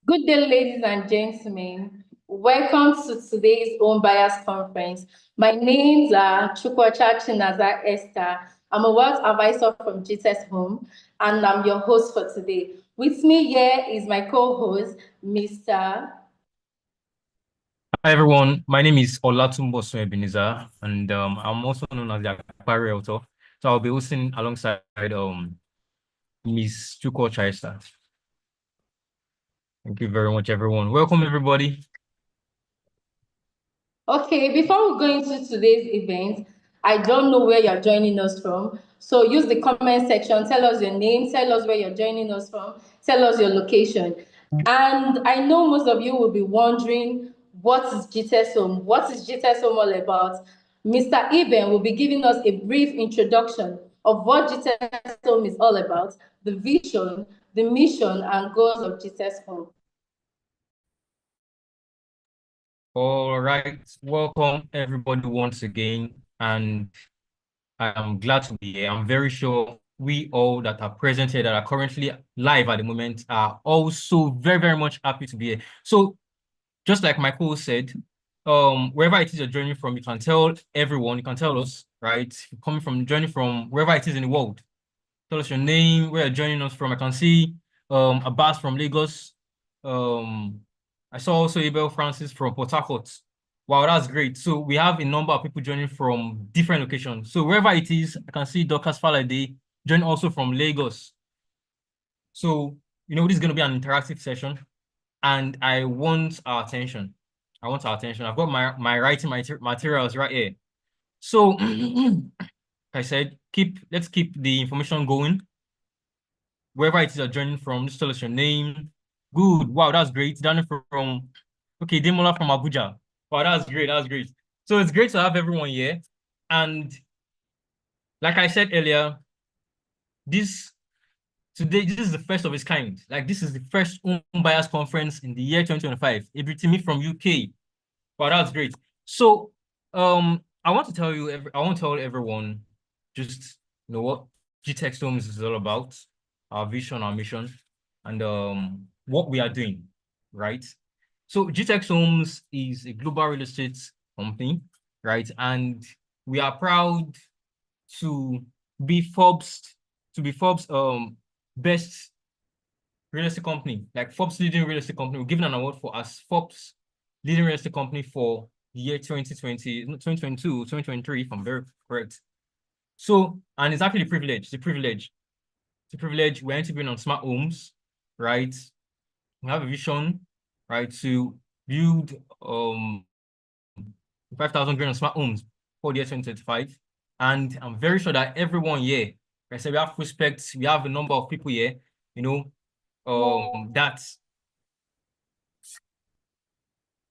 Good day, ladies and gentlemen. Welcome to today's Home Buyers Conference. My names are Chukwacha Chinaza Esther. I'm a wealth advisor from Gtext Homes, and I'm your host for today. With me here is my co-host, Mr. Hi everyone, my name is Olatunbo Ebenezer, and I'm also known as the Akpari Realtor. So I'll be hosting alongside Miss Chuko Chaista. Thank you very much, everyone. Welcome, everybody. Okay, before we go into today's event, I don't know where you're joining us from. So use the comment section, tell us your name, tell us where you're joining us from, tell us your location. And I know most of you will be wondering, what is Gtexthomes? What is Gtexthomes all about? Mr. Eben will be giving us a brief introduction of what Gtexthomes is all about, the vision, the mission, and goals of Gtexthomes. All right, welcome everybody once again, and I am glad to be here. I'm very sure we all that are present here that are currently live at the moment are also very, very much happy to be here. So just like Michael said, wherever it is you're joining from, you can tell everyone, you can tell us, right? You're coming from joining from wherever it is in the world. Tell us your name, where you're joining us from. I can see Abbas from Lagos. I saw also Abel Francis from Port Harcourt. Wow, that's great. So we have a number of people joining from different locations. So wherever it is, I can see Dorcas Falade join also from Lagos. So, this is going to be an interactive session, and I want our attention. I've got my writing materials right here. So, like I said, let's keep the information going. Wherever it is you're joining from, just tell us your name. Good. Wow, that's great. Danny from okay, Demola from Abuja. Wow, that's great. That's great. So it's great to have everyone here. And like I said earlier, today, this is the first of its kind. Like, this is the first home buyers conference in the year 2025. Ibrahim from UK. Wow, that's great. So, I want to tell everyone just what Gtexthomes is all about, our vision, our mission, and what we are doing, right? So Gtexthomes is a global real estate company, right? And we are proud to be Forbes best real estate company, like Forbes leading real estate company. We're given an award for us, Forbes leading real estate company for the year 2020, 2022, 2023, if I'm very correct. So, and it's actually a privilege. It's a privilege. It's a privilege. We're interviewing on smart homes, right? We have a vision, right, to build 5,000 green smart homes for the year 2025. And I'm very sure that everyone here, like I said, we have prospects, we have a number of people here, that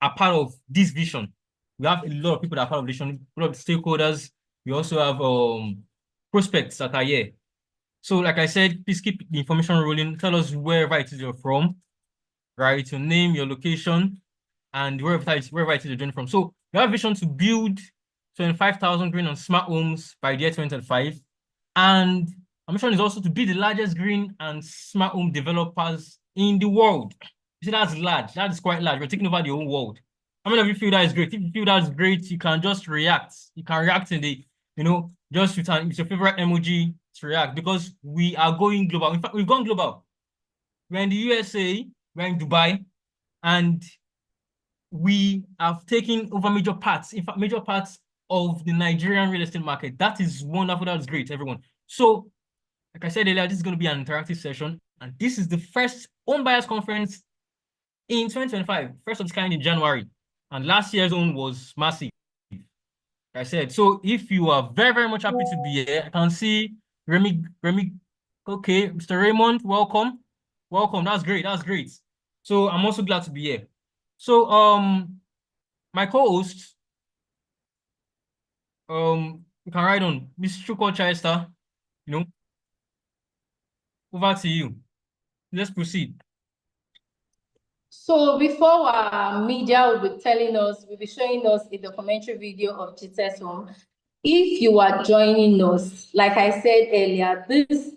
are part of this vision. We have a lot of people that are part of the vision, a lot of stakeholders. We also have prospects that are here. So, like I said, please keep the information rolling. Tell us wherever it is you're from, right? Your name, your location, and wherever it is you're joining from. So, we have a vision to build 25,000 green and smart homes by the year 2025. And our mission is also to be the largest green and smart home developers in the world. You see, that's large. That is quite large. We're taking over the whole world. How many of you feel that is great? If you feel that's great, you can just react. You can react in the, just with your favorite emoji to react, because we are going global. In fact, we've gone global. We're in the USA, we're in Dubai, and we have taken over major parts, in fact, major parts of the Nigerian real estate market. That is wonderful. That is great, everyone. So, like I said earlier, this is going to be an interactive session, and this is the first home buyers conference in 2025, first of its kind in January. And last year's own was massive, like I said. So if you are very, very much happy to be here, I can see Remy. Okay, Mr. Raymond, welcome. Welcome. That's great. That's great. So I'm also glad to be here. So my co-host, you can ride on, Miss Chuko Chaista, over to you. Let's proceed. So before our media will be showing us a documentary video of Gtexthomes. If you are joining us, like I said earlier, this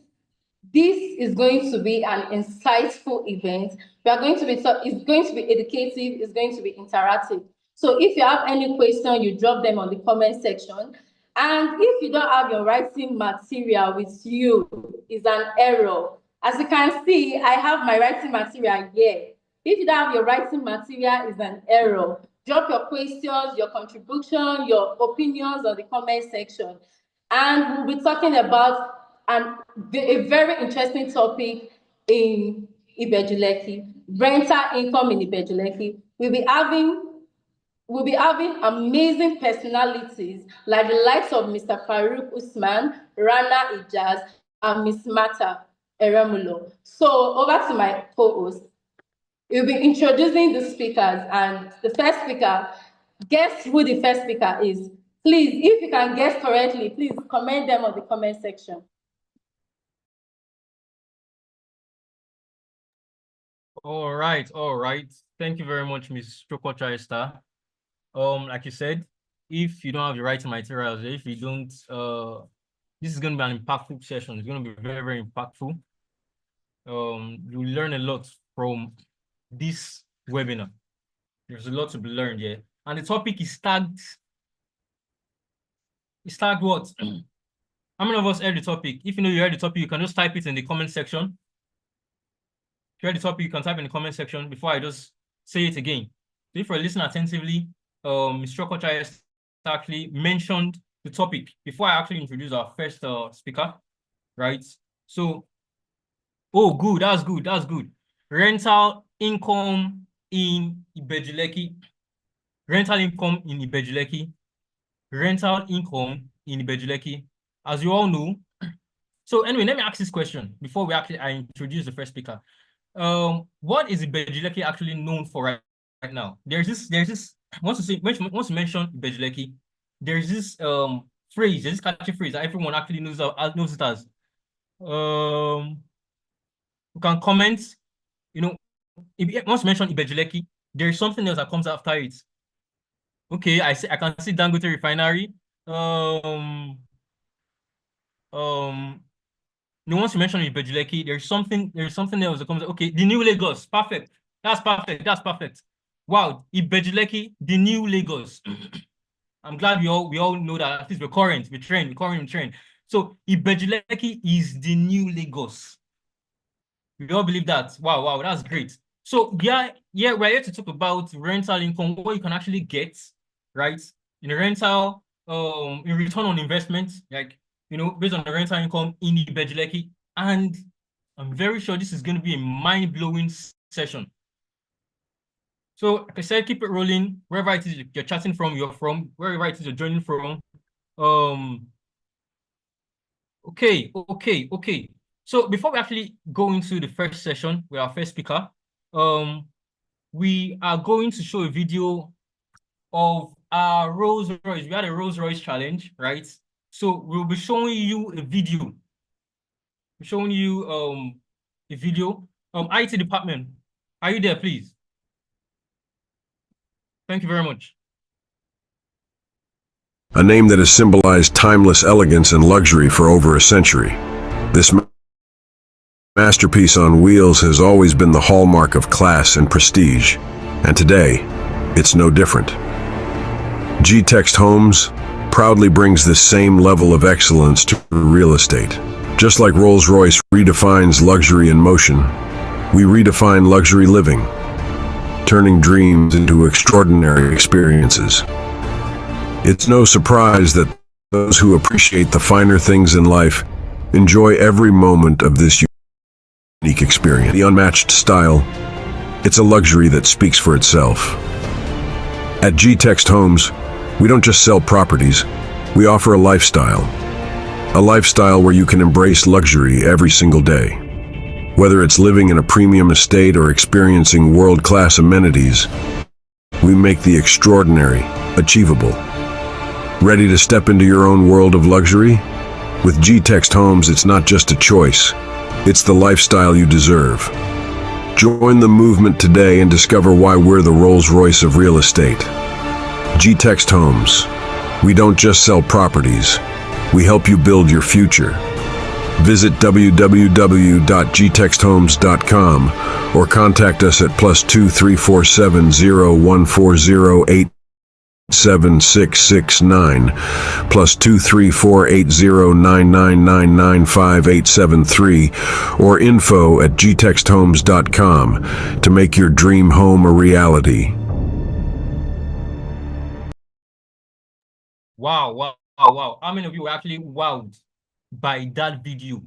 is going to be an insightful event. We are going to be, it's going to be educative, it's going to be interactive. So if you have any question, you drop them on the comment section. And if you don't have your writing material with you, it's an error. As you can see, I have my writing material here. If you don't have your writing material, it's an error. Drop your questions, your contribution, your opinions on the comment section. And we'll be talking about a very interesting topic in Ibeju Lekki, rental income in Ibeju Lekki. We'll be having amazing personalities like the likes of Mr. Farouq Usman, Rana Ijaz, and Miss Mata Eruemulo. So over to my co-host. We'll be introducing the speakers, and the first speaker, guess who the first speaker is. Please, if you can guess correctly, please comment them on the comment section. All right. Thank you very much, Ms. Chokocha. Like you said, if you don't have the writing materials, if you don't, this is going to be an impactful session. It's going to be very, very impactful. You learn a lot from this webinar. There's a lot to be learned here. And the topic is tagged. It's tagged what? How many of us heard the topic? If you know you heard the topic, you can just type it in the comment section. If you heard the topic, you can type in the comment section before I just say it again. So if you're listening attentively, Mr. Kocha actually mentioned the topic before I actually introduce our first speaker, right? So, oh, good, that's good. Rental income in Ibeju Lekki. Rental income in Ibeju Lekki. Rental income in Ibeju Lekki. As you all know. So anyway, let me ask this question before I introduce the first speaker. What is Ibeju Lekki actually known for right now? There's this once you mention Ibeju Lekki, there's this phrase, this catchy phrase that everyone actually knows it as. You can comment, you know, if once you mention Ibeju Lekki, there's something else that comes after it. Okay, I can see Dangote Refinery. Once you mention Ibeju Lekki, there's something else that comes. Okay, the new Lagos. Perfect. That's perfect. Wow, Ibeju Lekki, the new Lagos. I'm glad we all know that. At least we're current. We train. So Ibeju Lekki is the new Lagos. We all believe that. Wow, that's great. So yeah, we're here to talk about rental income, what you can actually get, right? In a rental, in return on investment, like, you know, based on the rental income in Ibeju Lekki. And I'm very sure this is going to be a mind-blowing session. So, like I said, keep it rolling. Wherever it is you're chatting from, wherever it is you're joining from. Okay. So before we actually go into the first session with our first speaker, we are going to show a video of our Rolls Royce. We had a Rolls Royce challenge, right? So we'll be showing you a video. We're showing you a video. IT department, are you there, please? Thank you very much. A name that has symbolized timeless elegance and luxury for over a century. This masterpiece on wheels has always been the hallmark of class and prestige, and today, it's no different. Gtext Homes proudly brings this same level of excellence to real estate. Just like Rolls-Royce redefines luxury in motion, we redefine luxury living, turning dreams into extraordinary experiences. It's no surprise that those who appreciate the finer things in life enjoy every moment of this unique experience. The unmatched style, it's a luxury that speaks for itself. At Gtext Homes, we don't just sell properties, we offer a lifestyle. A lifestyle where you can embrace luxury every single day. Whether it's living in a premium estate or experiencing world-class amenities, we make the extraordinary achievable. Ready to step into your own world of luxury? With Gtext Homes, it's not just a choice, it's the lifestyle you deserve. Join the movement today and discover why we're the Rolls-Royce of real estate. Gtext Homes. We don't just sell properties, we help you build your future. Visit www.gtexthomes.com or contact us at +2347014087669 +2348099995873 or info@gtexthomes.com to make your dream home a reality. Wow, wow, wow, wow. How many of you were actually wowed by that video?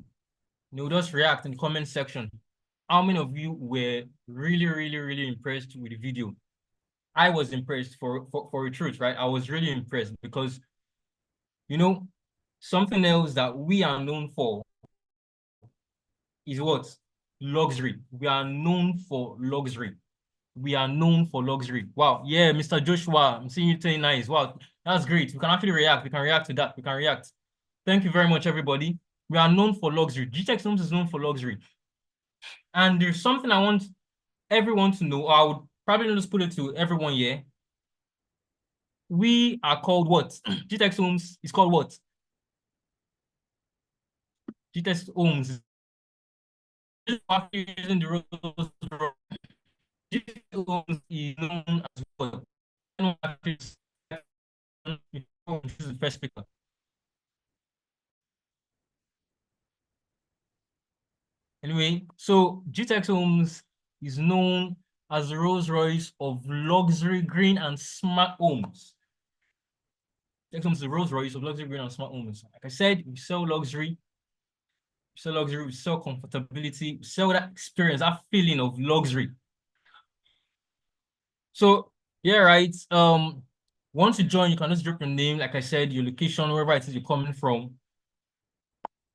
Just react in the comment section. How many of you were really, really, really impressed with the video? I was impressed for the truth, right? I was really impressed because, something else that we are known for is what? Luxury. We are known for luxury. We are known for luxury. Wow. Yeah, Mr. Joshua, I'm seeing you saying nice. Wow, that's great. We can actually react. We can react to that. We can react. Thank you very much, everybody. We are known for luxury. Gtexthomes is known for luxury. And there's something I want everyone to know. I would probably just put it to everyone here. We are called what? Gtexthomes is called what? Gtexthomes is using the rules. Gtexthomes is known as what? This is the first speaker. Anyway, so Gtexthomes is known as the Rolls Royce of luxury, green, and smart homes. Gtexthomes is the Rolls Royce of luxury, green, and smart homes. Like I said, we sell luxury, we sell comfortability, we sell that experience, that feeling of luxury. So yeah, right. Once you join, you can just drop your name, like I said, your location, wherever it is you're coming from.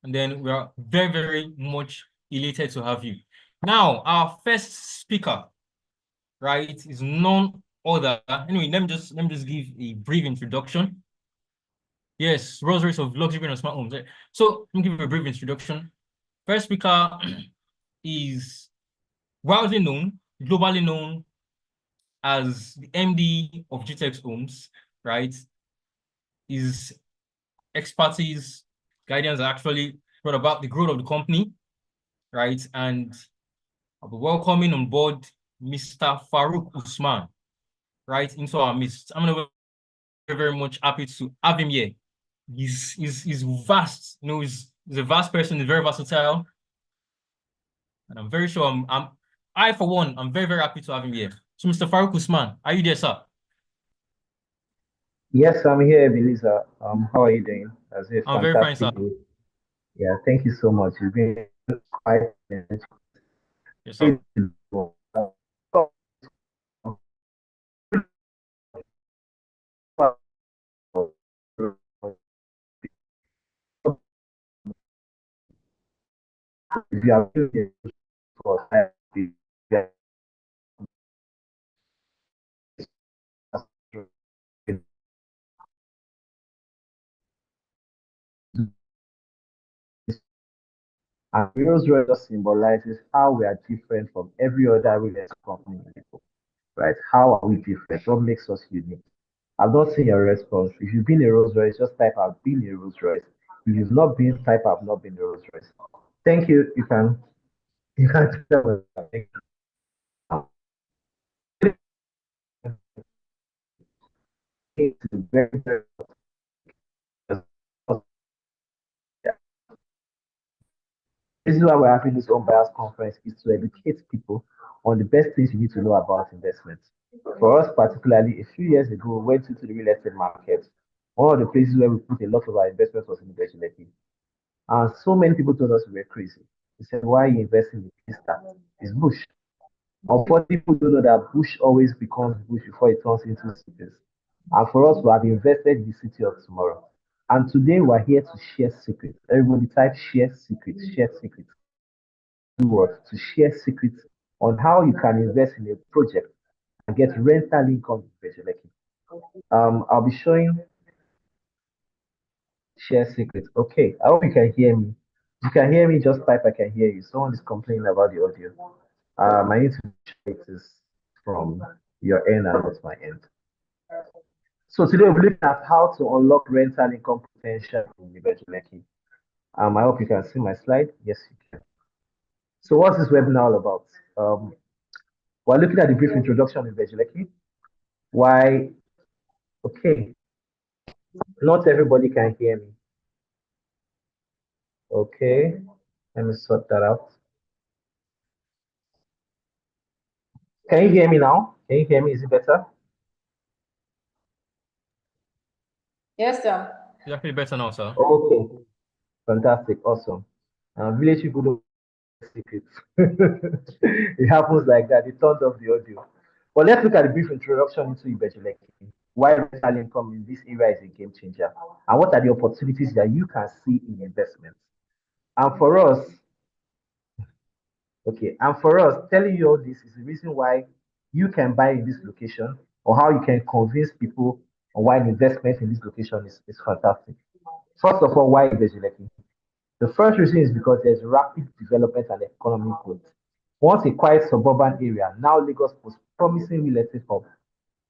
And then we are very, very much elated to have you. Now, our first speaker, right, is none other. Anyway, let me just give a brief introduction. Yes, Rolls Royce of luxury and smart homes. So let me give you a brief introduction. First speaker is widely known, globally known as the MD of Gtexthomes, right? His expertise, guidance actually brought about the growth of the company, right? And I'll be welcoming on board Mr. Farouq Usman, right, into our midst. I'm very, very much happy to have him here. He's vast, he's a vast person, he's very versatile. And I'm very sure I for one, I'm very, very happy to have him here. So Mr. Farouq Usman, are you there, sir? Yes, I'm here, Belisa. How are you doing? That's a I'm very fine, sir. fantastic day. Yeah, thank you so much. You've been quite Yes, sir. If you are doing it for and Rolls Royce symbolizes how we are different from every other real estate company in the world, right? How are we different? What makes us unique? I've not seen your response. If you've been a Rolls Royce, just type I've been a Rolls Royce. If you've not been, type I've not been a Rolls Royce. Thank you. You can tell me. Very, very This is why we're having this unbiased conference is to educate people on the best things you need to know about investments. For us, particularly, a few years ago, we went into the real estate market. One of the places where we put a lot of our investments was in Ibeju Lekki. And so many people told us we were crazy. They said, why are you investing in this? It's bush. Unfortunately, people don't know that bush always becomes bush before it turns into cities. And for us, we have invested in the city of tomorrow. And today, we're here to share secrets. Everybody type share secrets, share secrets. What to share secrets on how you can invest in a project and get rental income in Ibeju Lekki. I'll be showing share secrets. Okay, I hope you can hear me. If you can hear me, just type I can hear you. Someone is complaining about the audio. I need to check it is from your end and not my end. So today we're looking at how to unlock rental income potential in Ibeju Lekki. I hope you can see my slide. Yes, you can. So what's this webinar all about? We're looking at the brief introduction in Ibeju Lekki. Why? Okay, not everybody can hear me. Okay, let me sort that out. Can you hear me now? Can you hear me? Is it better? Yes, sir. It's actually better now, sir. Okay, fantastic, awesome. Village people don't like secrets. It happens like that. They turned off the audio. But let's look at the brief introduction into Ibeju Lekki. Why rental income in this area is a game changer, and what are the opportunities that you can see in investments. And for us, okay, and for us, telling you all this is the reason why you can buy in this location, or how you can convince people on why an investment in this location is fantastic. First of all, why Ibeju Lekki? The first reason is because there's rapid development and economic growth. Once a quiet suburban area, now Lagos was promising real estate hub,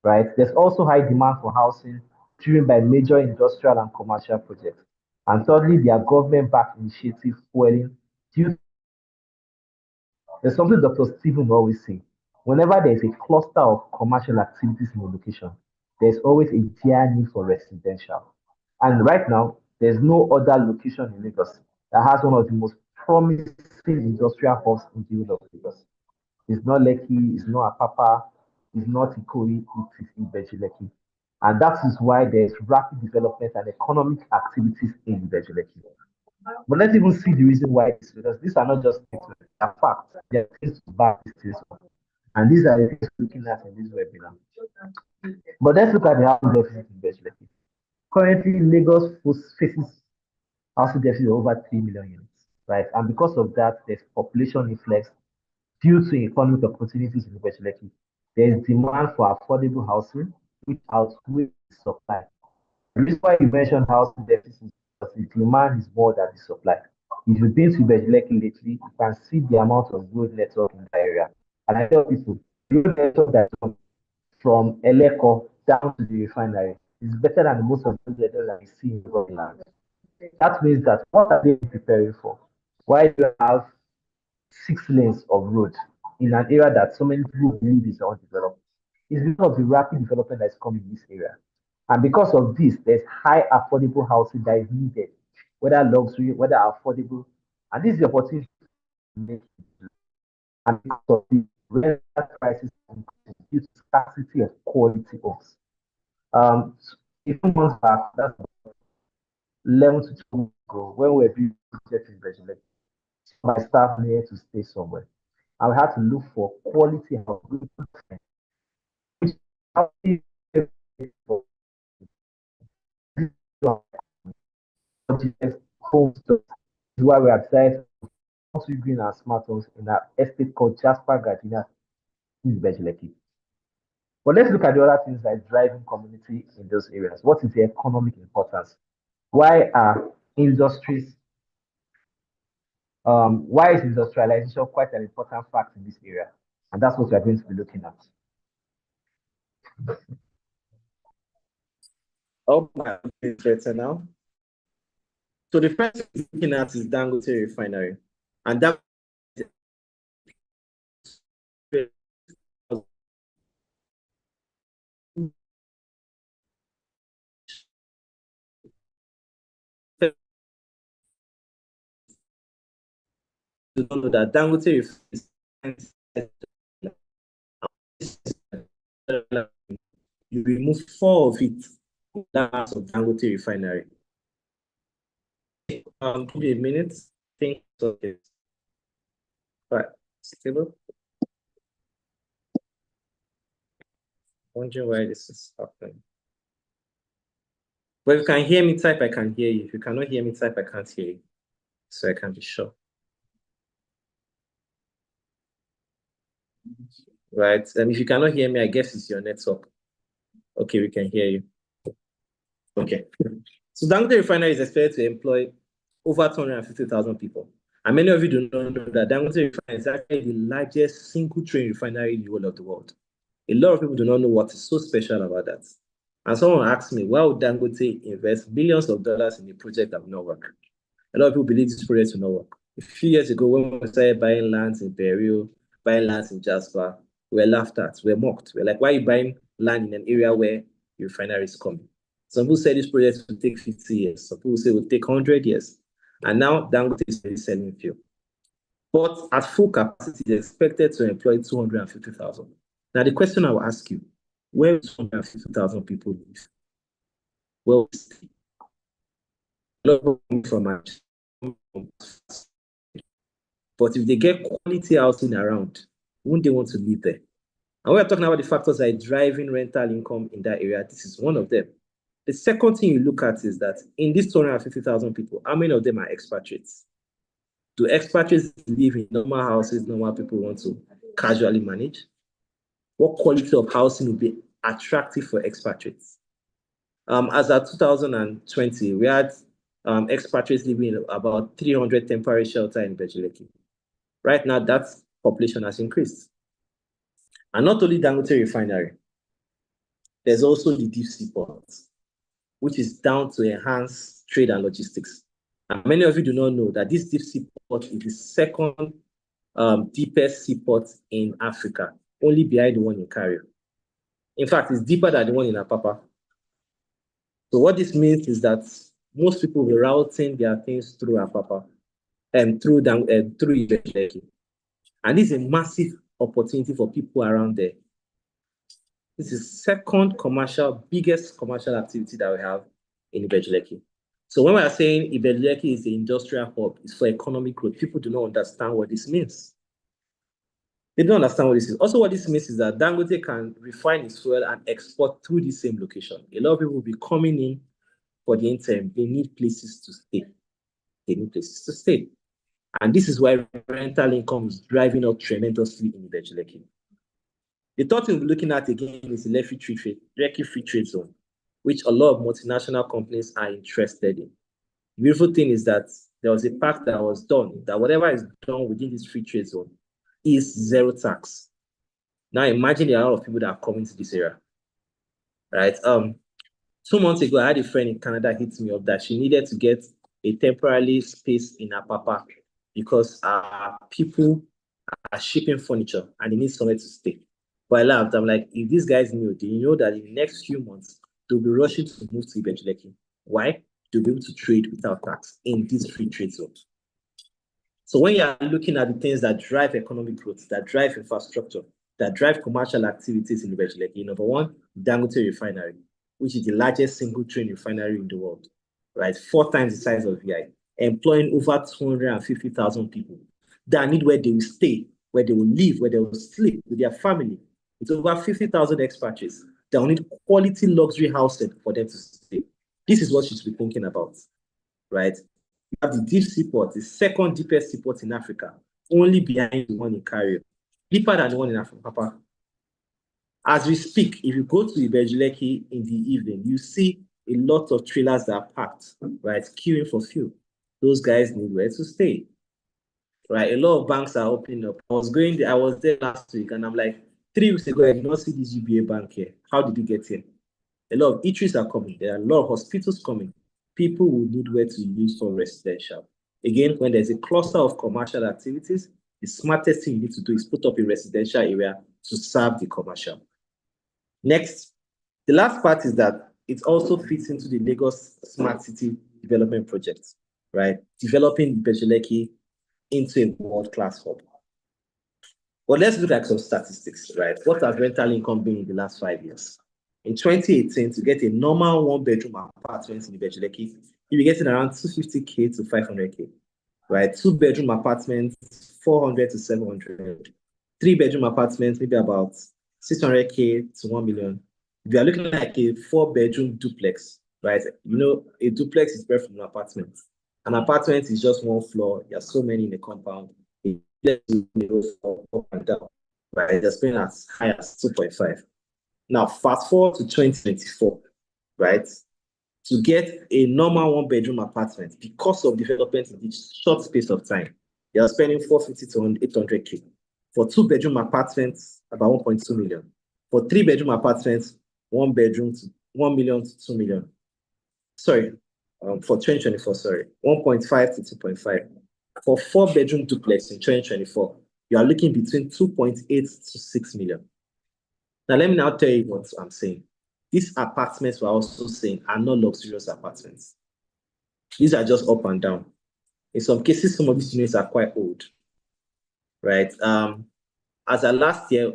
right? There's also high demand for housing driven by major industrial and commercial projects. And thirdly, there are government-backed initiatives fueling due. There's something Dr. Stephen always say. Whenever there's a cluster of commercial activities in a location, there's always a dire need for residential. And right now, there's no other location in Lagos that has one of the most promising industrial hubs in the whole of Lagos. It's not Lekki, it's not Apapa, it's not Ikoyi, it is Ibeju Lekki. And that is why there's rapid development and economic activities in Ibeju Lekki. But let's even see the reason why it's because these are not just things, they are facts. They are things to back these things up. And these are the things we're looking at in this webinar. But let's look at the housing deficit in Ibeju Lekki. Currently, Lagos faces housing deficit of over 3 million units, right? And because of that, there's population influx due to economic opportunities in Ibeju Lekki. There is demand for affordable housing, which outweighs the supply. The reason why you mentioned housing deficit is because the demand is more than the supply. If you've been to Ibeju Lekki lately, you can see the amount of road network in that area. And I tell people, the road network that's from Eleko down to the refinery is better than most of the roads that we see in the land. That means that what are they preparing for? Why do you have 6 lanes of road in an area that so many people believe is undeveloped? It's because of the rapid development that's coming in this area. And because of this, there's high affordable housing that is needed, whether luxury, whether affordable. And this is the opportunity to make it. And because of the rental prices due to scarcity of quality homes. A few months back, that's 11 to 12 months ago, when we were doing project in Ibeju Lekki, my staff needed to stay somewhere. I had to look for quality house, which homes is why we have decided to green and smart homes in an estate called Jasper Gardenia in Ibeju Lekki. But let's look at the other things that driving community in those areas. What is the economic importance? Why are industries why is industrialization quite an important fact in this area? And that's what we are going to be looking at. Oh, my better now. So the first thing we're looking at is Dangote Refinery. And that you don't know that Dangote you remove 4 of it that's of Dangote Refinery. Give me a minute. Think of it. Right, stable. Wondering why this is happening. But if you can hear me type, I can hear you. If you cannot hear me type, I can't hear you. So I can be sure. Right. And if you cannot hear me, I guess it's your network. Okay, we can hear you. Okay. So Dangote Refinery is expected to employ over 250,000 people. And many of you do not know that Dangote Refinery is actually the largest single train refinery in the whole of the world. A lot of people do not know what is so special about that. And someone asked me, why would Dangote invest billions of dollars in a project that will not work? A A lot of people believe this project will not work. A few years ago, when we started buying lands in Peru, buying lands in Jasper, we were laughed at, we were mocked. We were like, why are you buying land in an area where your refinery is coming? Some people say this project will take 50 years. Some people say it will take 100 years. And now Dangote is really selling fuel. But at full capacity, it's expected to employ 250,000. Now, the question I will ask you, where will 250,000 people live? Well, a lot of people come from but if they get quality housing around, wouldn't they want to live there? And we're talking about the factors that are driving rental income in that area. This is one of them. The second thing you look at is that in these 250,000 people, how many of them are expatriates? Do expatriates live in normal houses normal people want to casually manage? What quality of housing would be attractive for expatriates? As of 2020, we had expatriates living in about 300 temporary shelters in Ibeju Lekki. Right now, that population has increased. And not only Dangote refinery, there's also the deep sea port, which is down to enhance trade and logistics. And many of you do not know that this deep sea port is the second deepest seaport in Africa, only behind the one in Cairo. In fact, it's deeper than the one in Apapa. So what this means is that most people will routing their things through Apapa and through Ibeju Lekki. And this is a massive opportunity for people around there. This is biggest commercial activity that we have in Ibeju Lekki. So when we are saying Ibeju Lekki is the industrial hub, it's for economic growth, people do not understand what this means. They don't understand what this is. Also, what this means is that Dangote can refine its fuel and export through the same location. A lot of people will be coming in for the interim. They need places to stay. And this is why rental income is driving up tremendously in Ibeju Lekki. The third thing we're looking at again is the Lekki Free Trade Zone, which a lot of multinational companies are interested in. The beautiful thing is that there was a pact that was done, that whatever is done within this free trade zone is zero tax. Now imagine there are a lot of people that are coming to this area, right? 2 months ago, I had a friend in Canada hit me up that she needed to get a temporary space in Apapa because people are shipping furniture and they need somewhere to stay. But I laughed. I'm like, if these guys knew, do you know that in the next few months, they'll be rushing to move to Ibeju Lekki? Why? To be able to trade without tax in this free trade zone. So when you are looking at the things that drive economic growth, that drive infrastructure, that drive commercial activities in Ibeju Lekki, number one, Dangote refinery, which is the largest single train refinery in the world, right? 4 times the size of VI, employing over 250,000 people that need where they will stay, where they will live, where they will sleep with their family. It's over 50,000 expatriates that will need quality luxury housing for them to stay. This is what you should be thinking about, right? You have the deep seaport, the second deepest seaport in Africa, only behind the one in Cairo, deeper than the one in Africa. As we speak, if you go to Ibeju Lekki in the evening, you see a lot of trailers that are packed, right, queuing for fuel. Those guys need where to stay, right? A lot of banks are opening up. I was there last week, and I'm like, 3 weeks ago, I did not see this UBA bank here. How did you get here? A lot of eateries are coming. There are a lot of hospitals coming. People will need where to use for residential. Again, when there's a cluster of commercial activities, the smartest thing you need to do is put up a residential area to serve the commercial. Next, the last part is that it also fits into the Lagos Smart City Development Project, right? Developing Ibeju Lekki into a world-class hub. But let's look at some statistics, right? What has rental income been in the last 5 years? In 2018, to get a normal 1-bedroom apartment in Ibeju Lekki, you'll be getting around 250K to 500K, right? 2-bedroom apartments, 400 to 700. 3-bedroom apartments, maybe about 600K to 1 million. If you are looking like a 4-bedroom duplex, right? You know, a duplex is better from an apartment. An apartment is just 1 floor. There are so many in the compound. Up and down, right? They're spending as high as 2.5. Now, fast forward to 2024, right? To get a normal 1-bedroom apartment, because of development in this short space of time, they are spending 450 to 800K. For 2-bedroom apartments, about 1.2 million. For 3-bedroom apartments, 1 bedroom to 1 million to 2 million. Sorry, for 2024, sorry, 1.5 to 2.5. For 4-bedroom duplex in 2024, you are looking between 2.8 to 6 million. Now, let me now tell you what I'm saying. These apartments we're also saying are not luxurious apartments. These are just up and down. In some cases, some of these units are quite old, right? As of last year,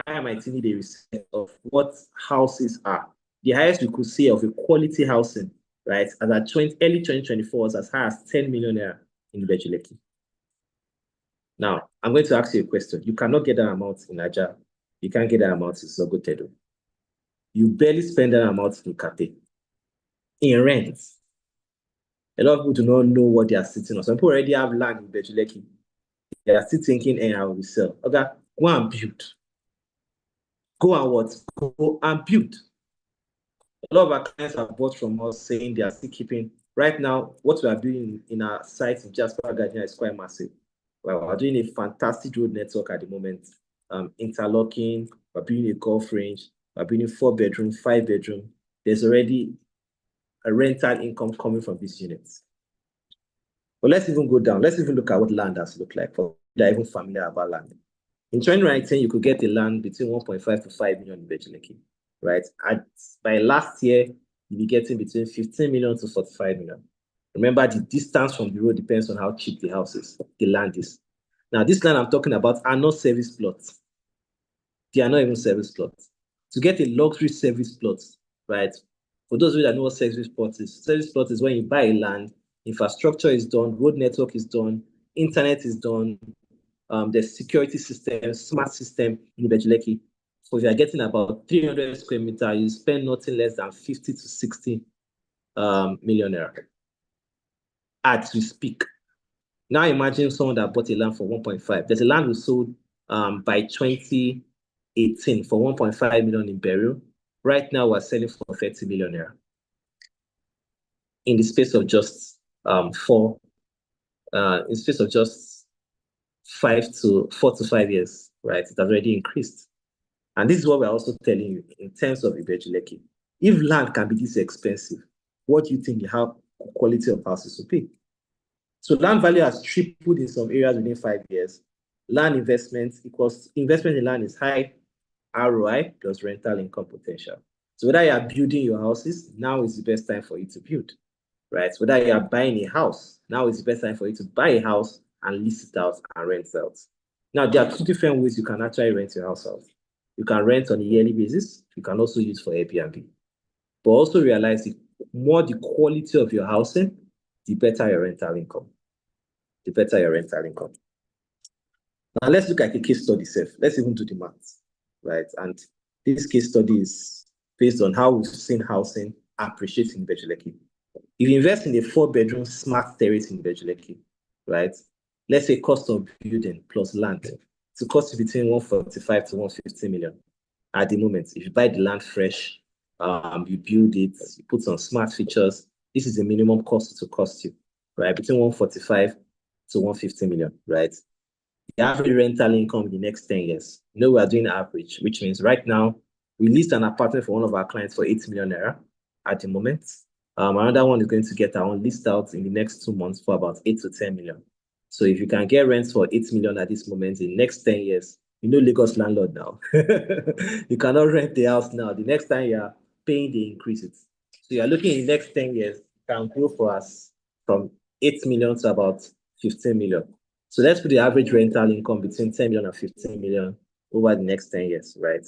I and my team did a research of what houses are. The highest we could see of a quality housing, right, as at early 2024 was as high as 10 million naira in Ibeju Lekki. Now, I'm going to ask you a question. You cannot get that amount in Ijaz. You can't get that amount in Sogotedo. You barely spend that amount in Kate. In rent, a lot of people do not know what they are sitting on. Some people already have land in Ibeju Lekki. They are still thinking, hey, I will sell. Okay, go and build. Go and what? Go and build. A lot of our clients have bought from us saying they are still keeping. Right now, what we are doing in our site in Jasper Gardenia is quite massive. We're doing a fantastic road network at the moment. Interlocking, we're building a golf range, we're building 4-bedroom, 5-bedroom. There's already a rental income coming from these units. But let's even go down. Let's even look at what land has looked like for those that are even familiar about land. In 2019, you could get a land between 1.5 to 5 million in Ibeju Lekki, right? By last year, you'll be getting between 15 million to 45 million. Remember, the distance from the road depends on how cheap the house is, the land is. Now, this land I'm talking about are not service plots. They are not even service plots. To get a luxury service plot, right? For those of you that know what service plot is when you buy a land, infrastructure is done, road network is done, internet is done, there's security system, smart system in Ibeju Lekki. So if you're getting about 300 square meters, you spend nothing less than 50 to 60 million naira as we speak. Now imagine someone that bought a land for 1.5. There's a land we sold by 2018 for 1.5 million in Burial. Right now we're selling for 30 million naira. In the space of just 4 to 5 years, right? It has already increased. And this is what we're also telling you in terms of Ibeju Lekki. If land can be this expensive, what do you think the quality of houses will be? So land value has tripled in some areas within 5 years. Land investment equals investment in land is high, ROI plus rental income potential. So whether you are building your houses, now is the best time for you to build, right? Whether you are buying a house, now is the best time for you to buy a house and lease it out and rent it out. Now, there are 2 different ways you can actually rent your house out. You can rent on a yearly basis. You can also use for Airbnb. But also realize the more the quality of your housing, the better your rental income. The better your rental income. Now, let's look at a case study itself. Let's even do the maths, right? And this case study is based on how we've seen housing appreciate in Ibeju Lekki. If you invest in a 4-bedroom smart terrace in Ibeju Lekki, right? Let's say cost of building plus land, it costs you between 145 to 150 million at the moment. If you buy the land fresh, you build it, you put some smart features, this is the minimum cost to cost you, right? Between 145 to 150 million, right? The average rental income in the next 10 years. We are doing average, which means right now, we leased an apartment for one of our clients for 8 million naira at the moment. Another one is going to get our own list out in the next 2 months for about 8 to 10 million. So if you can get rents for 8 million at this moment, in the next 10 years, Lagos landlord now. You cannot rent the house now. The next time you are paying, they increase it. So you're looking in the next 10 years, can grow for us from 8 million to about 15 million. So let's put the average rental income between 10 million and 15 million over the next 10 years, right?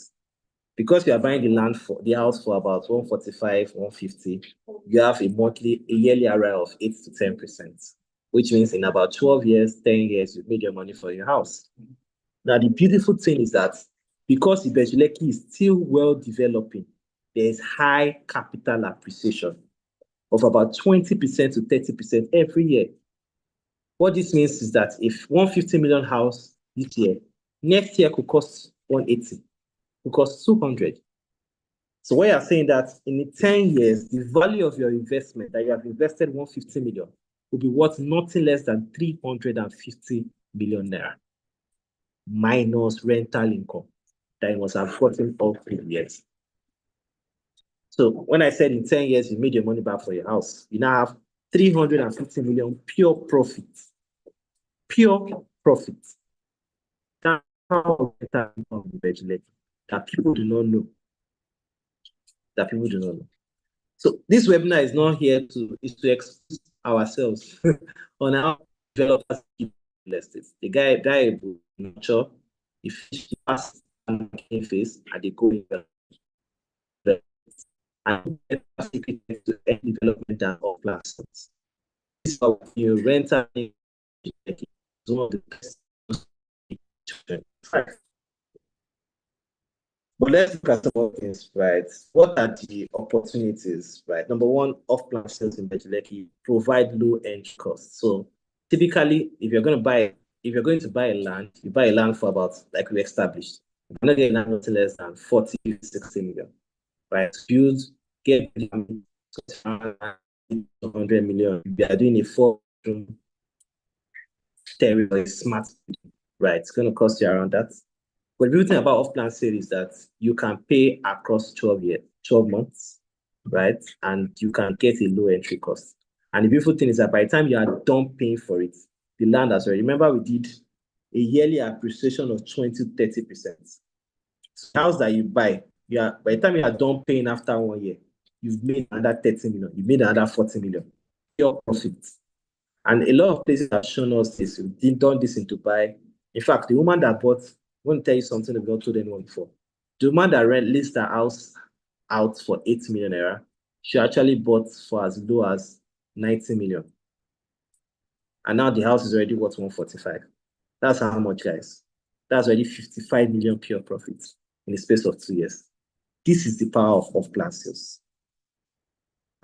Because you are buying the house for about 145, 150, you have a yearly ROI of 8 to 10%, which means in about 12 years, 10 years, you've made your money for your house. Now, the beautiful thing is that because Ibeju Lekki is still well developing, there is high capital appreciation of about 20% to 30% every year. What this means is that if 150 million house this year, next year could cost 180, could cost 200. So we are saying that in 10 years, the value of your investment that you have invested 150 million will be worth nothing less than 350 million naira minus rental income that you must have gotten all 3 years. So when I said in 10 years, you made your money back for your house, you now have 350 million pure profit. Pure profit. That's how rental income in Ibeju Lekki that people do not know. That people do not know. So this webinar is not here to expose ourselves on how developers keep real estate. The guy will nurture, he pass and phase, and they go in and secret to any development than all plans. This is how you rental is one of the best. But let's look at some of things, right? What are the opportunities, right? Number one, off-plan sales in Ibeju Lekki provide low entry costs. So typically, if you're going to buy a land, you buy a land for about, like we established, you're not getting nothing less than 40, 60 million, right? Build, get 100 million. If you are doing a 4-room territory smart, right? It's going to cost you around that. But the beautiful thing about off-plan sale is that you can pay across 12 months, right? And you can get a low entry cost. And the beautiful thing is that by the time you are done paying for it, the land as well. Remember, we did a yearly appreciation of 20-30%. So the house that you buy, by the time you are done paying after 1 year, you've made another 30 million, you've made another 40 million. Pure profit. And a lot of places have shown us this. We've done this in Dubai. In fact, the woman that bought, I want to tell you something I've not told anyone before. The woman that leased her house out for 8 million naira, she actually bought for as low as 90 million. And now the house is already worth 145. That's how much, guys. That's already 55 million pure profits in the space of 2 years. This is the power of off-plan sales.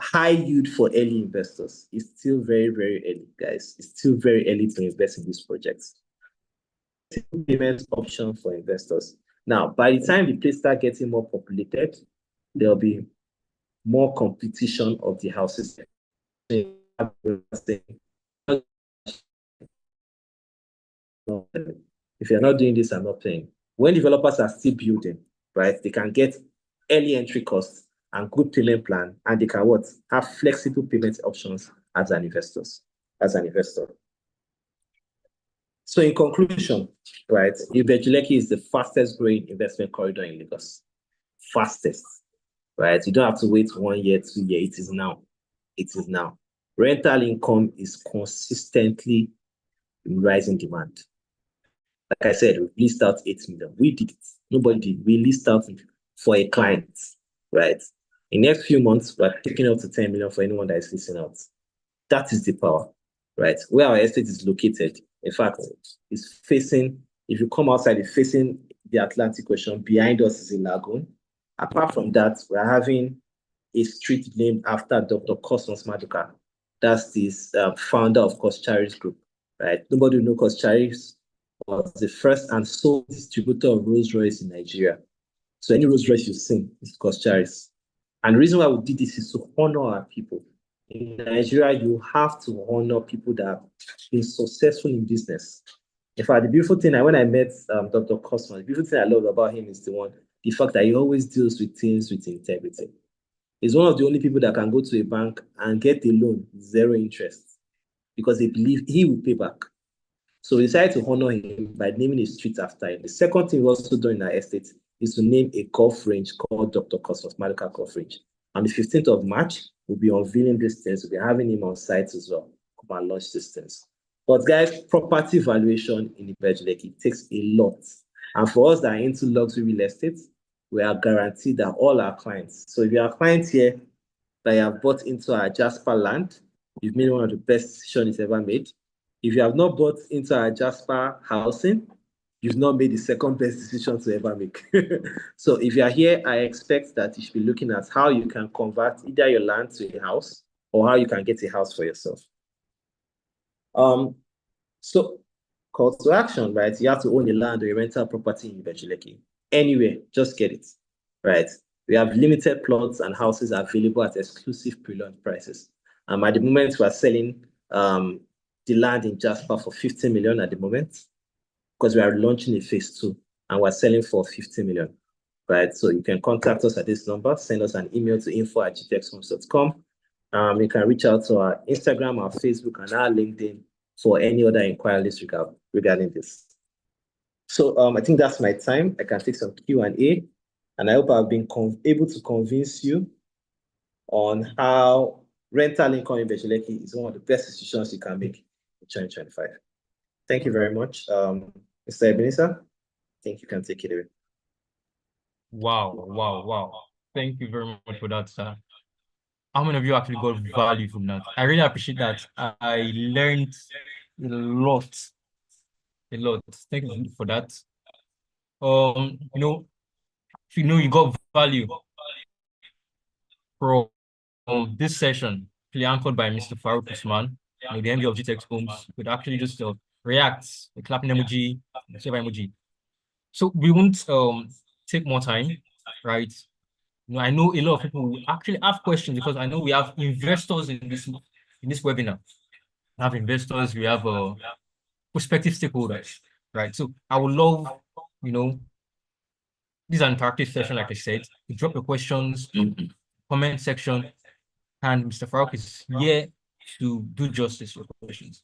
High yield for early investors. It's still very, very early, guys. It's still very early to invest in these projects. Payment option for investors. Now, by the time the place start getting more populated, there'll be more competition of the houses. If you're not doing this, I'm not paying. When developers are still building, right, they can get early entry costs and good payment plan, and they can have flexible payment options as an investor. So in conclusion, right, Ibeju Lekki is the fastest growing investment corridor in Lagos. Fastest, right? You don't have to wait 1 year, 2 years. It is now. It is now. Rental income is consistently rising demand. Like I said, we leased out 8 million. We did it. Nobody did. We leased out for a client, right? In the next few months, we're taking up to 10 million for anyone that is leasing out. That is the power, right? Where our estate is located, in fact, it's facing, if you come outside, it's facing the Atlantic Ocean. Behind us is a lagoon. Apart from that, we're having a street named after Dr. Cosmos Maduka. That's this founder of Coscharis Group, right? Nobody will know Coscharis was the first and sole distributor of Rolls Royce in Nigeria. So any Rolls Royce you've seen is Coscharis. And the reason why we did this is to honor our people. In Nigeria, you have to honor people that have been successful in business. In fact, the beautiful thing, when I met Dr. Cosmos, the beautiful thing I love about him is the fact that he always deals with things with integrity. He's one of the only people that can go to a bank and get a loan, 0 interest, because they believe he will pay back. So we decided to honor him by naming a street after him. The second thing we also done in our estate is to name a golf range called Dr. Cosmos Maduka Golf Range. On the 15th of March, we'll be unveiling these things. We'll be having him on site as well. Come and launch these things. But guys, property valuation in Ibeju Lekki takes a lot. And for us that are into luxury real estate, we are guaranteed that all our clients. So if you are clients here that have bought into our Jasper land, you've made one of the best decisions you've ever made. If you have not bought into our Jasper housing, you've not made the second best decision to ever make. So if you are here, I expect that you should be looking at how you can convert either your land to a house or how you can get a house for yourself. So call to action, right? You have to own a land or a rental property in Ibeju Lekki. Anywhere, just get it, right? We have limited plots and houses available at exclusive pre-launch prices. At the moment, we are selling the land in Jasper for 50 million at the moment, because we are launching a phase 2 and we're selling for 50 million. right? So you can contact us at this number, send us an email to info@gtexthomes.com. You can reach out to our Instagram, our Facebook, and our LinkedIn for any other inquiries regarding this. So I think that's my time. I can take some Q&A, and I hope I've been able to convince you on how rental income in Ibeju Lekki is one of the best decisions you can make in 2025. Thank you very much. Mr. Ebenezer, I think you can take it away. Wow. Thank you very much for that, sir. How many of you actually got value from that? I really appreciate that. I learned a lot. Thank you for that. If you got value from this session, clearly anchored by Mr. Farouq Usman, the MD of Gtext Homes, could actually just react, the clapping emoji, the save emoji. So we won't take more time, right? I know a lot of people will actually have questions because I know we have investors in this webinar. We have investors, we have prospective stakeholders, right? So I would love, this is an interactive session, like I said. You drop your questions, comment section, and Mr. Farouq is here to do justice to your questions.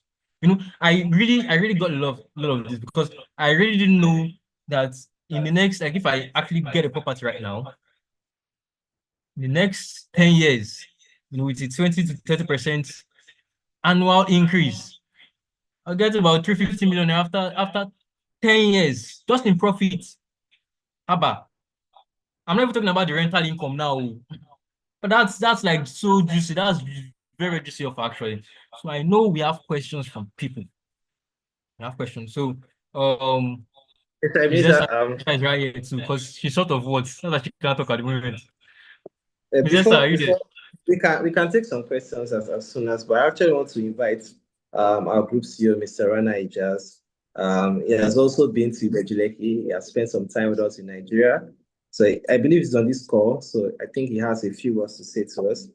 I really got a lot of this because I really didn't know that in the next, like if I actually get a property right now, in the next 10 years, with a 20 to 30% annual increase, I'll get about 350 million after 10 years, just in profit. Haba. I'm not even talking about the rental income now, but that's like so juicy. That's very juicy of actually. So I know we have questions from people. We have questions. So Mr. Ebenezer, is right here too, because she's short of words. Not that she can't talk at the moment. before we can take some questions as soon as, but I actually want to invite our group CEO, Mr. Rana Ijaz. He has also been to Ibeju Lekki. He has spent some time with us in Nigeria. So I believe he's on this call. So I think he has a few words to say to us.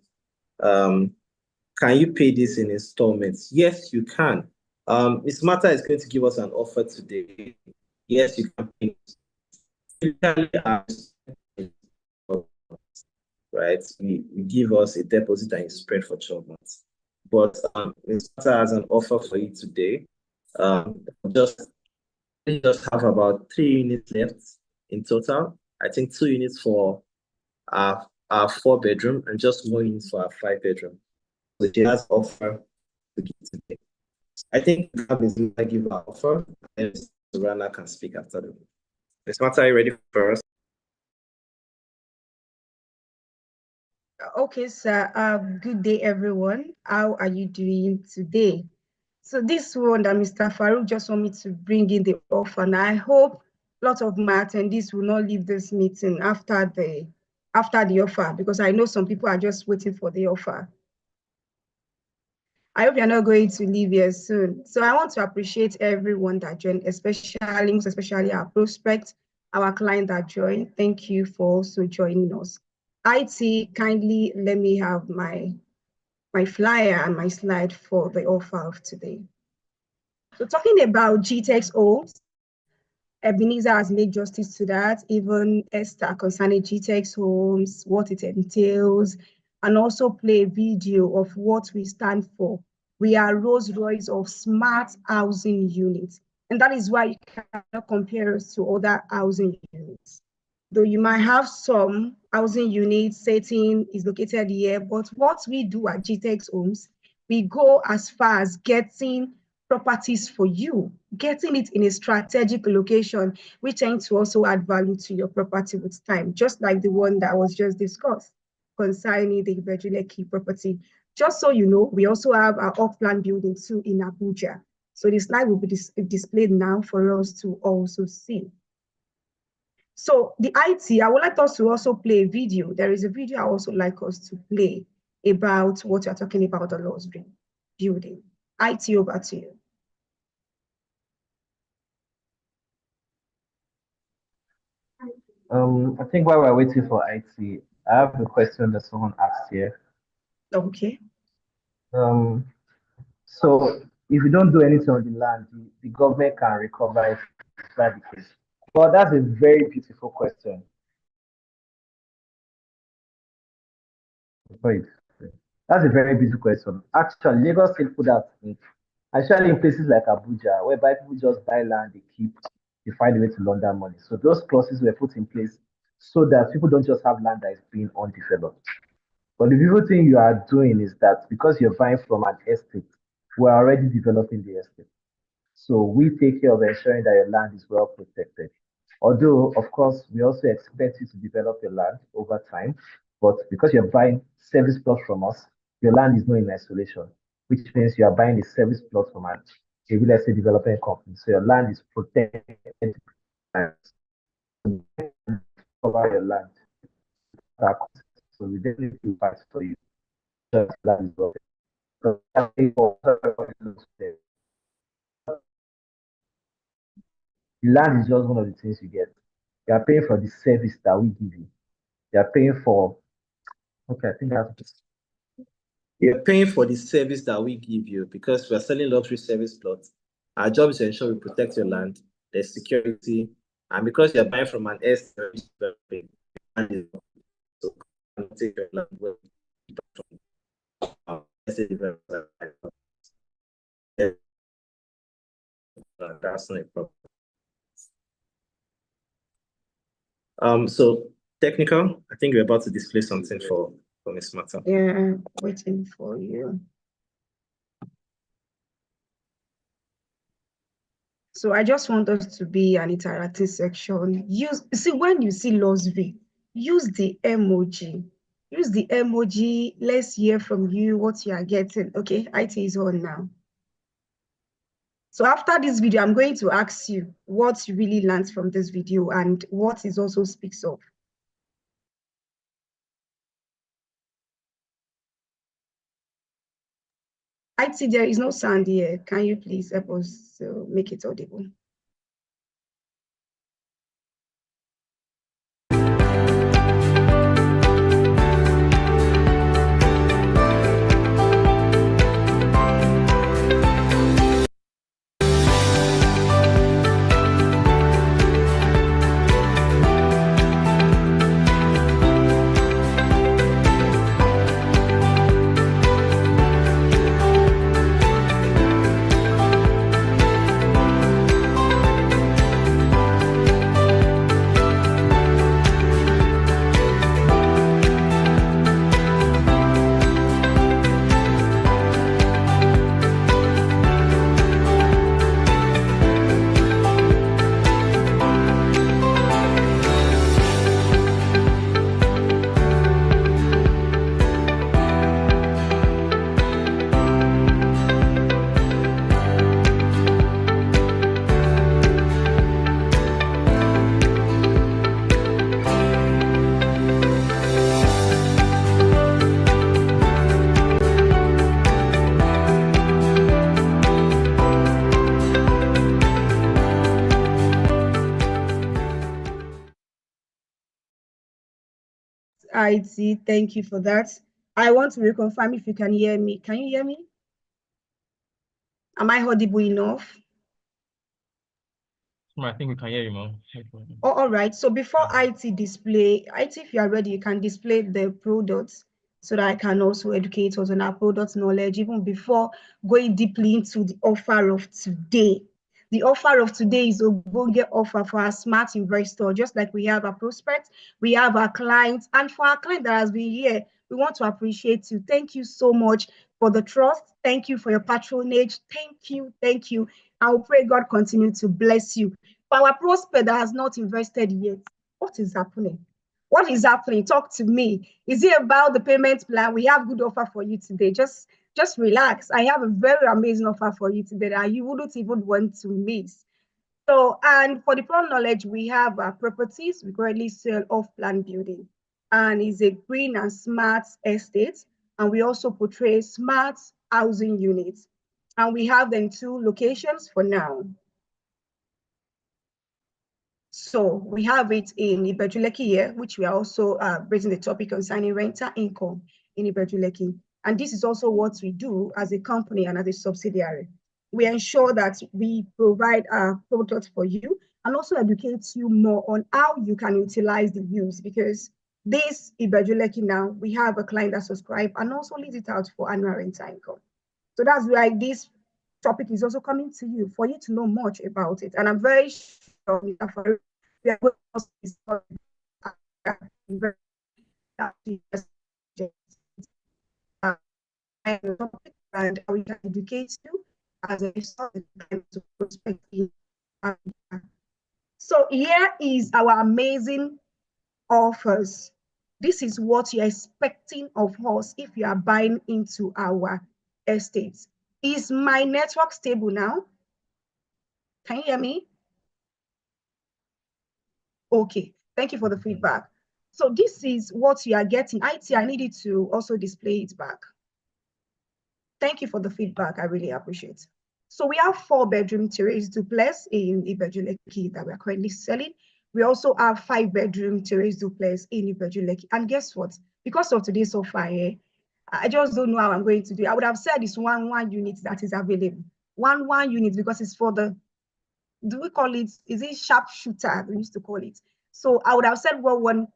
Can you pay this in installments? Yes, you can. Ms. Mata is going to give us an offer today. Yes, you can pay. Right? We give us a deposit and it's spread for 12 months. But Ms. Mata has an offer for you today. Just have about 3 units left in total. I think 2 units for our 4-bedroom and just 1 unit for our 5-bedroom. So she has offer to give today. I think that is going give our offer, and Rana can speak after them. Ms. Mata, are you ready for us? Okay, sir. Good day, everyone. How are you doing today? So this one that Mr. Farouq just want me to bring in the offer, and I hope a lot of my attendees will not leave this meeting after the offer, because I know some people are just waiting for the offer. I hope you're not going to leave here soon. So I want to appreciate everyone that joined, especially our prospects, our client that joined. Thank you for also joining us. IT, kindly let me have my flyer and my slide for the offer of today. So talking about Gtext Homes, Ebenezer has made justice to that, even Esther concerning Gtext Homes, what it entails, and also play a video of what we stand for. We are Rolls Royce of smart housing units. And that is why you cannot compare us to other housing units. Though you might have some housing units setting is located here, but what we do at Gtext Homes, we go as far as getting properties for you, getting it in a strategic location, which tends to also add value to your property with time, just like the one that was just discussed concerning the Ibeju Lekki property. Just so you know, we also have our off-plan building too in Abuja. So this slide will be displayed now for us to also see. So the IT, I would like us to also play a video. There is a video I also like us to play about what you're talking about, the Laws building. IT, over to you. I think while we're waiting for IT, I have a question that someone asked here. Okay. So if you don't do anything on the land, the government can recover it. But that's a very beautiful question. Wait, that's a very busy question. Actually, Lagos still put that in, especially in places like Abuja, whereby people just buy land, they keep, they find a way to launder money. So those clauses were put in place so that people don't just have land that is being undeveloped. But the beautiful thing you are doing is that because you're buying from an estate, we're already developing the estate. So we take care of ensuring that your land is well protected. Although, of course, we also expect you to develop your land over time, but because you're buying service plots from us, your land is not in isolation, which means you are buying a service plot from a real estate development company. So your land is protected. Cover your land. So we definitely fight for you. Just land is well. So, the land is just one of the things you get. You are paying for the service that we give you. You are paying for, okay, I think that's You're paying for the service that we give you because we're selling luxury service plots. Our job is to ensure we protect your land, there's security, and because you're buying from an estate, so take your land well. Estate developer. That's not a problem. So technical, I think we're about to display something for Miss Mata. Yeah, waiting for you. So I just want us to be an interactive section. See when you see luxury, use the emoji. Use the emoji. Let's hear from you what you are getting. Okay, IT is on now. So after this video, I'm going to ask you what you really learned from this video and what it also speaks of. IT, there is no sound here. Can you please help us make it audible? IT, thank you for that. I want to reconfirm if you can hear me. Can you hear me? Am I audible enough? I think we can hear you, ma'am. Oh, all right. So before IT display, IT, if you are ready, you can display the products so that I can also educate us on our product knowledge even before going deeply into the offer of today. The offer of today is a Ogbonge offer for our smart investor, just like we have our prospects, we have our clients, and for our client that has been here, we want to appreciate you. Thank you so much for the trust. Thank you for your patronage. Thank you. Thank you. I will pray God continue to bless you. For our prospect that has not invested yet, what is happening? What is happening? Talk to me. Is it about the payment plan? We have good offer for you today. Just relax. I have a very amazing offer for you today that you wouldn't even want to miss. So, and for the plan knowledge, we have properties. We currently sell off-plan building, and it's a green and smart estate. And we also portray smart housing units, and we have them 2 locations for now. So we have it in Ibeju Lekki here, which we are also raising the topic concerning rental income in Ibeju Lekki. And this is also what we do as a company and as a subsidiary. We ensure that we provide our products for you and also educate you more on how you can utilize the use, because This Ibeju Lekki now, we have a client that subscribe and also leads it out for annual rental income. So that's why this topic is also coming to you for you to know much about it. And I'm very sure, Mr. Farouq, we are going to discuss and we can educate you as a result of perspective. So here is our amazing offers. This is what you're expecting of us if you are buying into our estates. Is my network stable now? Can you hear me? Okay, thank you for the feedback. So this is what you are getting. IT, I needed to also display it back. Thank you for the feedback. I really appreciate it. So we have 4-bedroom terrace duplex in Ibeju Lekki that we are currently selling. We also have 5-bedroom terrace duplex in Ibeju Lekki. And guess what? Because of today's offer here, I just don't know how I'm going to do it. I would have said it's one unit that is available. One unit because it's for the, do we call it, is it sharpshooter we used to call it? So I would have said, well, one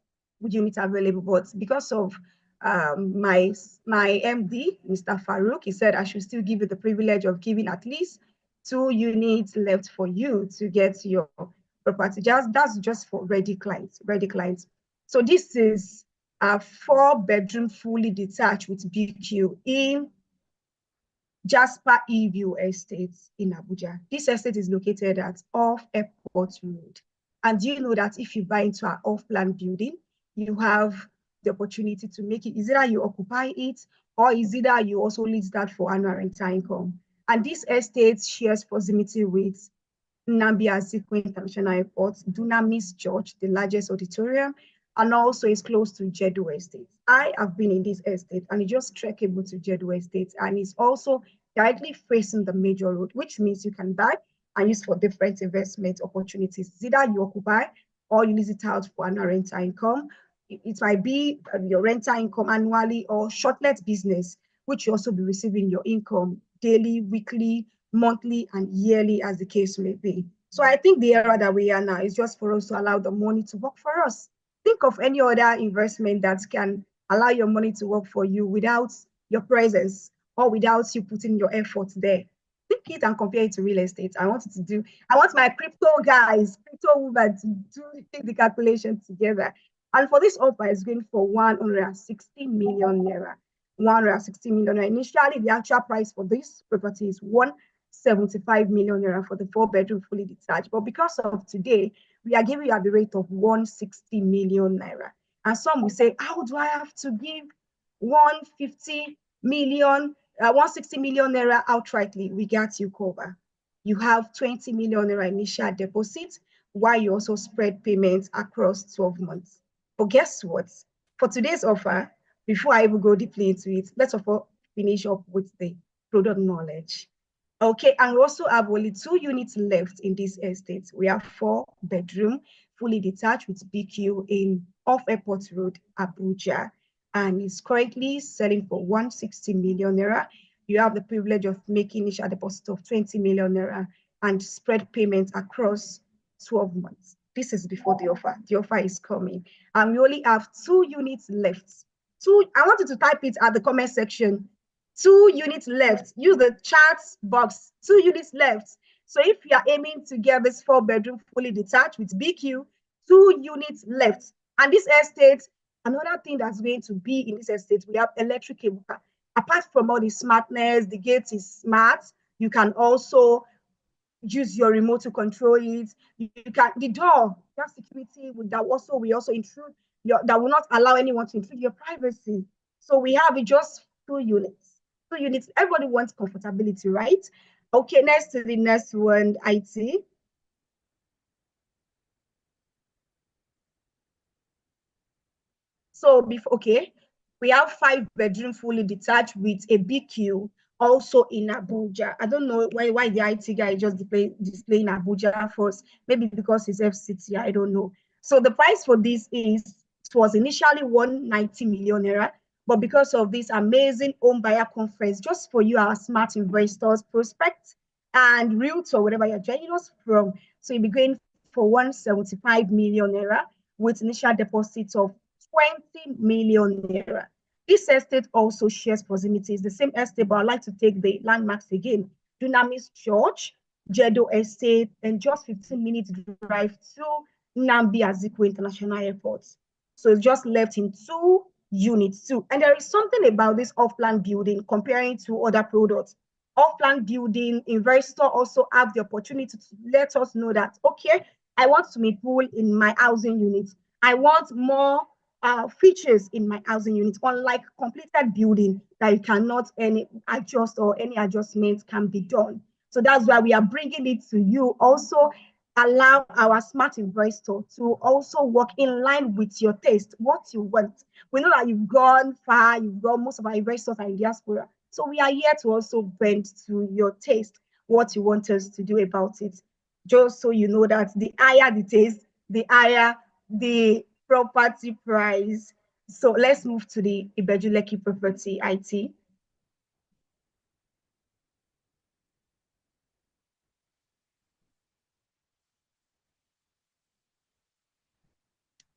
unit available, but because of my MD, Mr. Farouq, he said I should still give you the privilege of giving at least 2 units left for you to get your property. That's just for ready clients, So this is a 4-bedroom fully detached with BQ in Jasper Eview Estate in Abuja. This estate is located at Off Airport Road. And you know that if you buy into an off-plan building, you have the opportunity to make it. Is either you occupy it or is either you also lease that for annual rental income. And this estate shares proximity with Nnamdi Azikiwe International Airport, Dunamis Church, the largest auditorium, and also is close to Jedu Estate. I have been in this estate and it's just trackable to Jedu Estate, and it's also directly facing the major road, which means you can buy and use for different investment opportunities. It's either you occupy or you lease it out for annual rental income. It might be your rental income annually or short-let business, which you also be receiving your income daily, weekly, monthly, and yearly as the case may be. So I think the era that we are now is just for us to allow the money to work for us. Think of any other investment that can allow your money to work for you without your presence or without you putting your effort there. Think it and compare it to real estate. I want my crypto guys, crypto women to take the calculation together. And for this offer, it's going for 160 million naira. 160 million naira. Initially, the actual price for this property is 175 million naira for the 4-bedroom fully detached. But because of today, we are giving you at the rate of 160 million naira. And some will say, how do I have to give 150 million, 160 million naira outrightly? We got you covered. You have 20 million naira initial deposit, while you also spread payments across 12 months. But guess what? For today's offer, before I even go deeply into it, let's finish up with the product knowledge. Okay, and we also have only 2 units left in this estate. We have 4-bedroom, fully detached with BQ in Off Airport Road, Abuja, and it's currently selling for 160 million naira. You have the privilege of making initial deposit of 20 million naira and spread payments across 12 months. This is before the offer. The offer is coming. And we only have 2 units left. I want you to type it at the comment section. 2 units left. Use the chat box. 2 units left. So if you are aiming to get this 4-bedroom fully detached with BQ, 2 units left. And this estate, another thing that's going to be in this estate, we have electric cable. Apart from all the smartness, the gate is smart. You can also use your remote to control it. You can, the door, that security that also will also intrude that will not allow anyone to intrude your privacy. So we have it just 2 units. 2 units. Everybody wants comfortability, right? Okay, next to the next one, IT. So we have 5-bedroom fully detached with a BQ also in Abuja. I don't know why the IT guy just displaying Abuja first. Maybe because it's FCT, I don't know. So the price for this was initially 190 million naira, but because of this amazing home buyer conference, just for you, our smart investors, prospects, and realtor, whatever you're joining us from, so you'll be going for 175 million naira with initial deposits of 20 million naira. This estate also shares proximities, the same estate, but I'd like to take the landmarks again. Dunamis Church, Jedo Estate, and just 15 minutes drive to Nnamdi Azikiwe International Airport. So it's just left in 2 units too. And there is something about this off-plan building comparing to other products. Off-plan building, investor also have the opportunity to let us know that, okay, I want swimming pool in my housing unit. I want more features in my housing unit, unlike completed building that you cannot any adjust or any adjustment can be done. So that's why we are bringing it to you. Also, allow our smart investor to also work in line with your taste, what you want. We know that you've gone far, most of our investors are in diaspora. So we are here to also bend to your taste, what you want us to do about it. Just so you know that the higher the taste, the higher the property price. So let's move to the Ibeju Lekki property IT.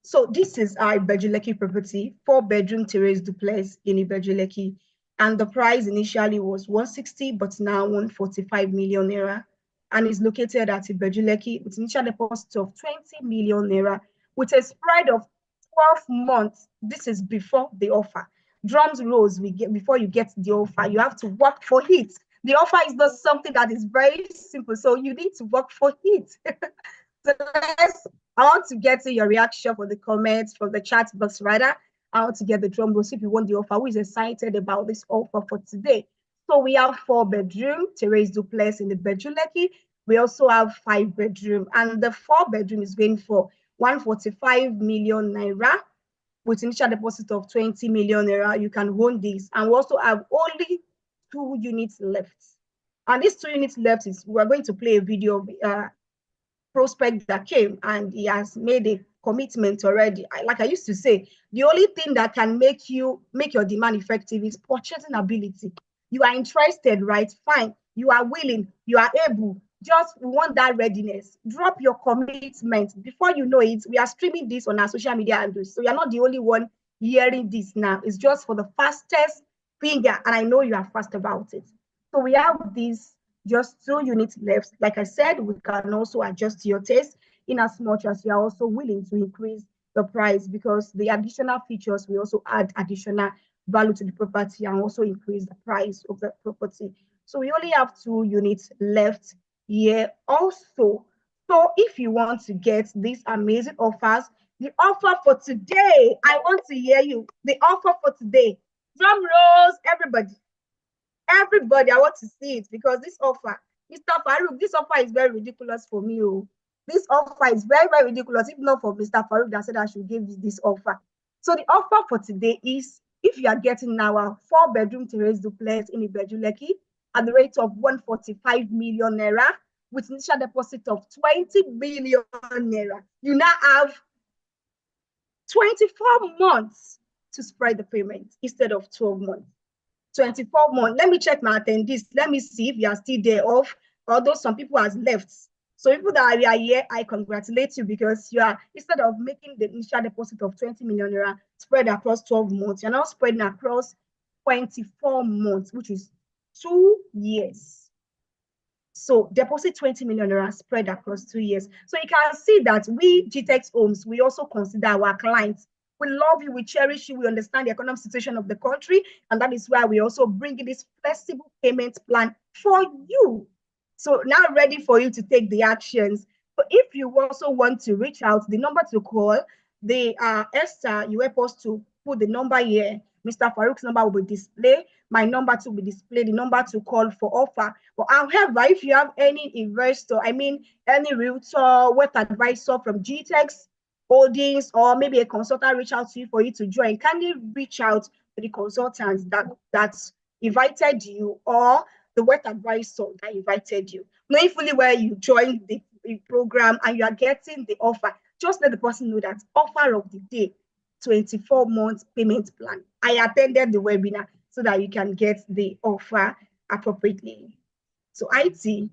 So this is our Ibeju Lekki property, 4-bedroom terrace duplex in Ibeju Lekki. And the price initially was 160, but now 145 million naira. And is located at Ibeju Lekki with initial deposit of 20 million naira with a spread of 12 months. This is before the offer. Drums rolls we get before you get the offer. You have to work for it. The offer is not something that is very simple. So you need to work for it. So I want to get to your reaction for the comments, from the chat box rather. I want to get the drum roll, see if you want the offer, who is excited about this offer for today. So we have 4-bedroom terrace duplex in the Ibeju Lekki. We also have 5-bedroom, and the 4-bedroom is going for 145 million naira with initial deposit of 20 million naira. You can own this, and we also have only 2 units left. And these 2 units left is we're going to play a video prospect that came, and he has made a commitment already. Like I used to say, the only thing that can make your demand effective is purchasing ability. You are interested, right? Fine. You are willing, you are able. Just want that readiness. Drop your commitment. Before you know it, we are streaming this on our social media handles. So you're not the only one hearing this now. It's just for the fastest finger, and I know you are fast about it. So we have this just 2 units left. Like I said, we can also adjust your taste in as much as you are also willing to increase the price, because the additional features will also add additional value to the property and also increase the price of the property. So we only have 2 units left here also. So if you want to get these amazing offers, the offer for today, I want to hear you. The offer for today. Drum rolls, everybody. Everybody, I want to see it, because this offer, Mr. Farouq, this offer is very ridiculous for me. Oh. This offer is very, very ridiculous, if not for Mr. Farouq that said I should give this offer. So the offer for today is, if you are getting now a 4-bedroom terrace duplex in Ibeju Lekki at the rate of 145 million naira with initial deposit of 20 million naira, you now have 24 months to spread the payment instead of 12 months. 24 months. Let me check my attendees. Let me see if you are still there off, although some people has left. So people that are here, I congratulate you, because you are, instead of making the initial deposit of 20 million naira spread across 12 months, you're now spreading across 24 months, which is 2 years. So deposit 20 million naira spread across 2 years. So you can see that we, Gtext Homes, we also consider our clients. We love you, we cherish you, we understand the economic situation of the country, and that is why we also bring this flexible payment plan for you. So now ready for you to take the actions. But if you also want to reach out, the number to call, the Esther, you help us to put the number here. Mr. Farouq's number will be displayed. My number to be displayed, the number to call for offer. But however, if you have any investor, I mean, any realtor, wealth advisor from Gtext Holdings, or maybe a consultant reach out to you for you to join, kindly reach out to the consultants that invited you, or the wealth advisor that invited you. Knowing fully where you joined the program and you are getting the offer, just let the person know that offer of the day, 24 months payment plan. I attended the webinar so that you can get the offer appropriately. So IT.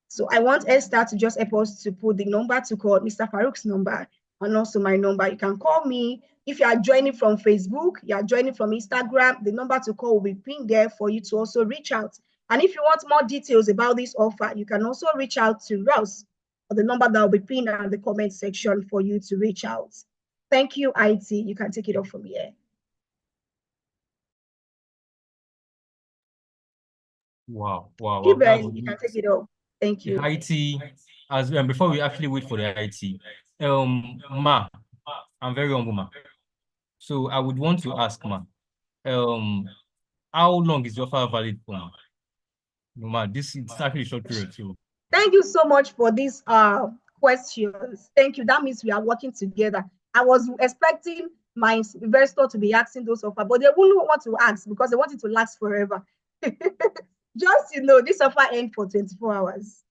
So I want Esther to just help us to put the number to call, Mr. Farouq's number, and also my number. You can call me. If you are joining from Facebook, you are joining from Instagram, the number to call will be pinned there for you to also reach out. And if you want more details about this offer, you can also reach out to Ross, or the number that will be pinned in the comment section for you to reach out. Thank you, IT. You can take it off from here. Wow, wow, wow. Given, you can take it off. Thank you. IT, as before we actually wait for the IT, Ma, I'm very humble, Ma. So I would want to ask, Ma, how long is the offer valid for? Ma, this is actually a short period too. Thank you so much for these questions. Thank you. That means we are working together. I was expecting my investor to be asking those offers, but they wouldn't want to ask because they want it to last forever. Just, this offer ends for 24 hours.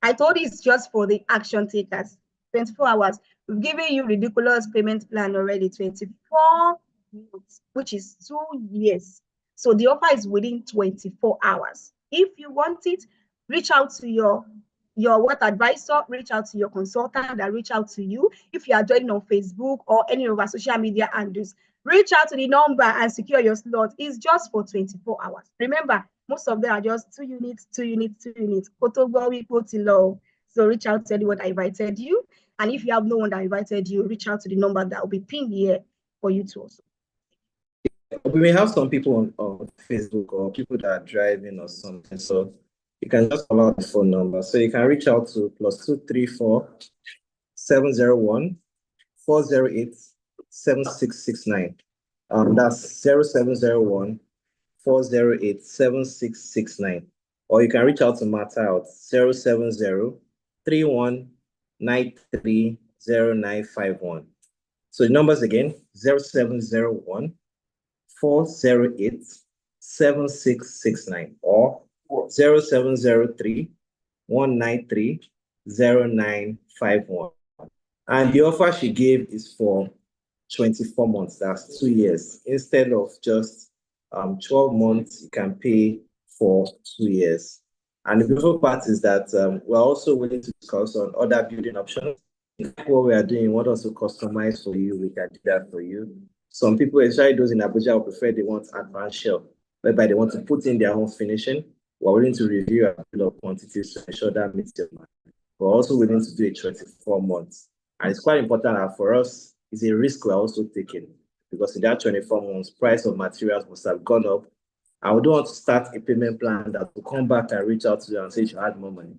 I told you it's just for the action takers. 24 hours. We've given you ridiculous payment plan already, 24 months, which is 2 years. So the offer is within 24 hours. If you want it, reach out to your what advisor, reach out to your consultant that reach out to you. If you are joining on Facebook or any of our social media handles, reach out to the number and secure your slot. It's just for 24 hours. Remember, most of them are just 2 units, 2 units, 2 units. So reach out to anyone that invited you. And if you have no one that invited you, reach out to the number that will be pinned here for you to also. We may have some people on Facebook or people that are driving or something. So you can just call out the phone number. So you can reach out to +234 701 408 7669. That's 0701 408 7669. Or you can reach out to Martha at 070 3193 0951. So the numbers again, 0701 408 7669 or 0703 193 0951. And the offer she gave is for 24 months, that's 2 years. Instead of just 12 months, you can pay for 2 years. And the beautiful part is that we're also willing to discuss on other building options. What we are doing, what also customize for you, we can do that for you. Some people, especially those in Abuja, will prefer they want advanced shell, whereby they want to put in their own finishing. We're willing to review a bill of quantities to ensure that meets your mind. We're also willing to do it 24 months. And it's quite important that for us, it's a risk we're also taking, because in that 24 months, price of materials must have gone up. And we don't want to start a payment plan that will come back and reach out to you and say you should add more money.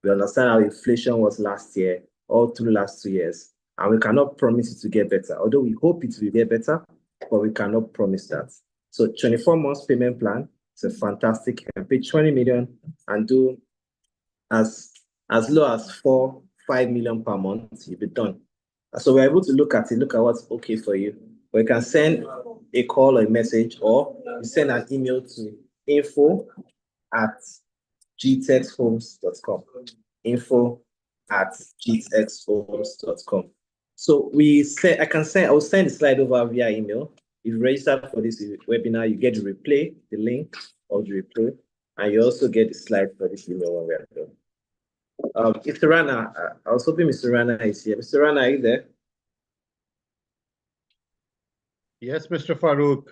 We understand how inflation was last year, all through last 2 years, and we cannot promise it to get better. Although we hope it will get better, but we cannot promise that. So 24 months payment plan is a fantastic. You can pay 20 million and do as low as 5 million per month, you'll be done. So we're able to look at what's okay for you. But you can send a call or a message, or you send an email to info@gtexthomes.com. info@gtexthomes.com. So I will send the slide over via email. If you register for this webinar, you get the replay, the link of the replay, and you also get the slide for this email when we are done. Mr. Rana, I was hoping Mr. Rana is here. Mr. Rana, are you there? Yes, Mr. Farouq.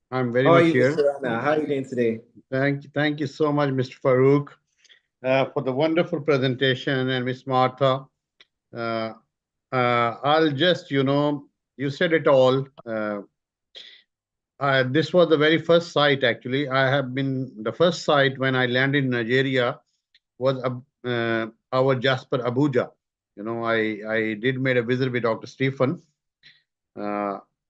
I'm very How are much you, here. Mr. Rana? How are you doing today? Thank you so much, Mr. Farouq, for the wonderful presentation, and Miss Martha. I'll just, you said it all. This was the very first site, actually. The first site when I landed in Nigeria was our Jasper Abuja. I did made a visit with Dr. Stephen.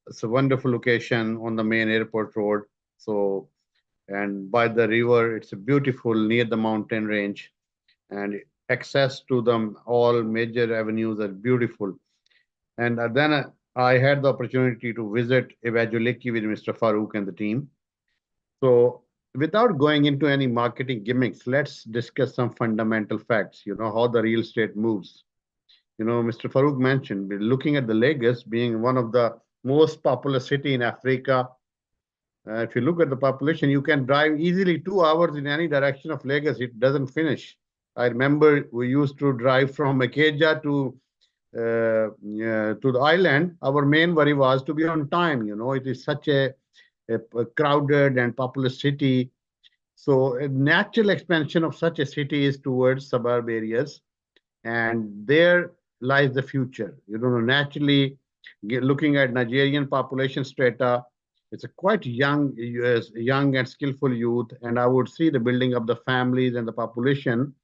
It's a wonderful location on the main airport road. So, and by the river, it's beautiful near the mountain range, and access to them, all major avenues are beautiful. And then I had the opportunity to visit Ibeju Lekki with Mr. Farouq and the team. So without going into any marketing gimmicks, let's discuss some fundamental facts, how the real estate moves. Mr. Farouq mentioned, we're looking at the Lagos being one of the most populous city in Africa. If you look at the population, you can drive easily 2 hours in any direction of Lagos. It doesn't finish. I remember we used to drive from Ikeja to to the island, our main worry was to be on time. It is such a crowded and populous city. So a natural expansion of such a city is towards suburb areas, and there lies the future. Naturally, looking at Nigerian population strata, it's a quite young and skillful youth, and I would see the building of the families and the population.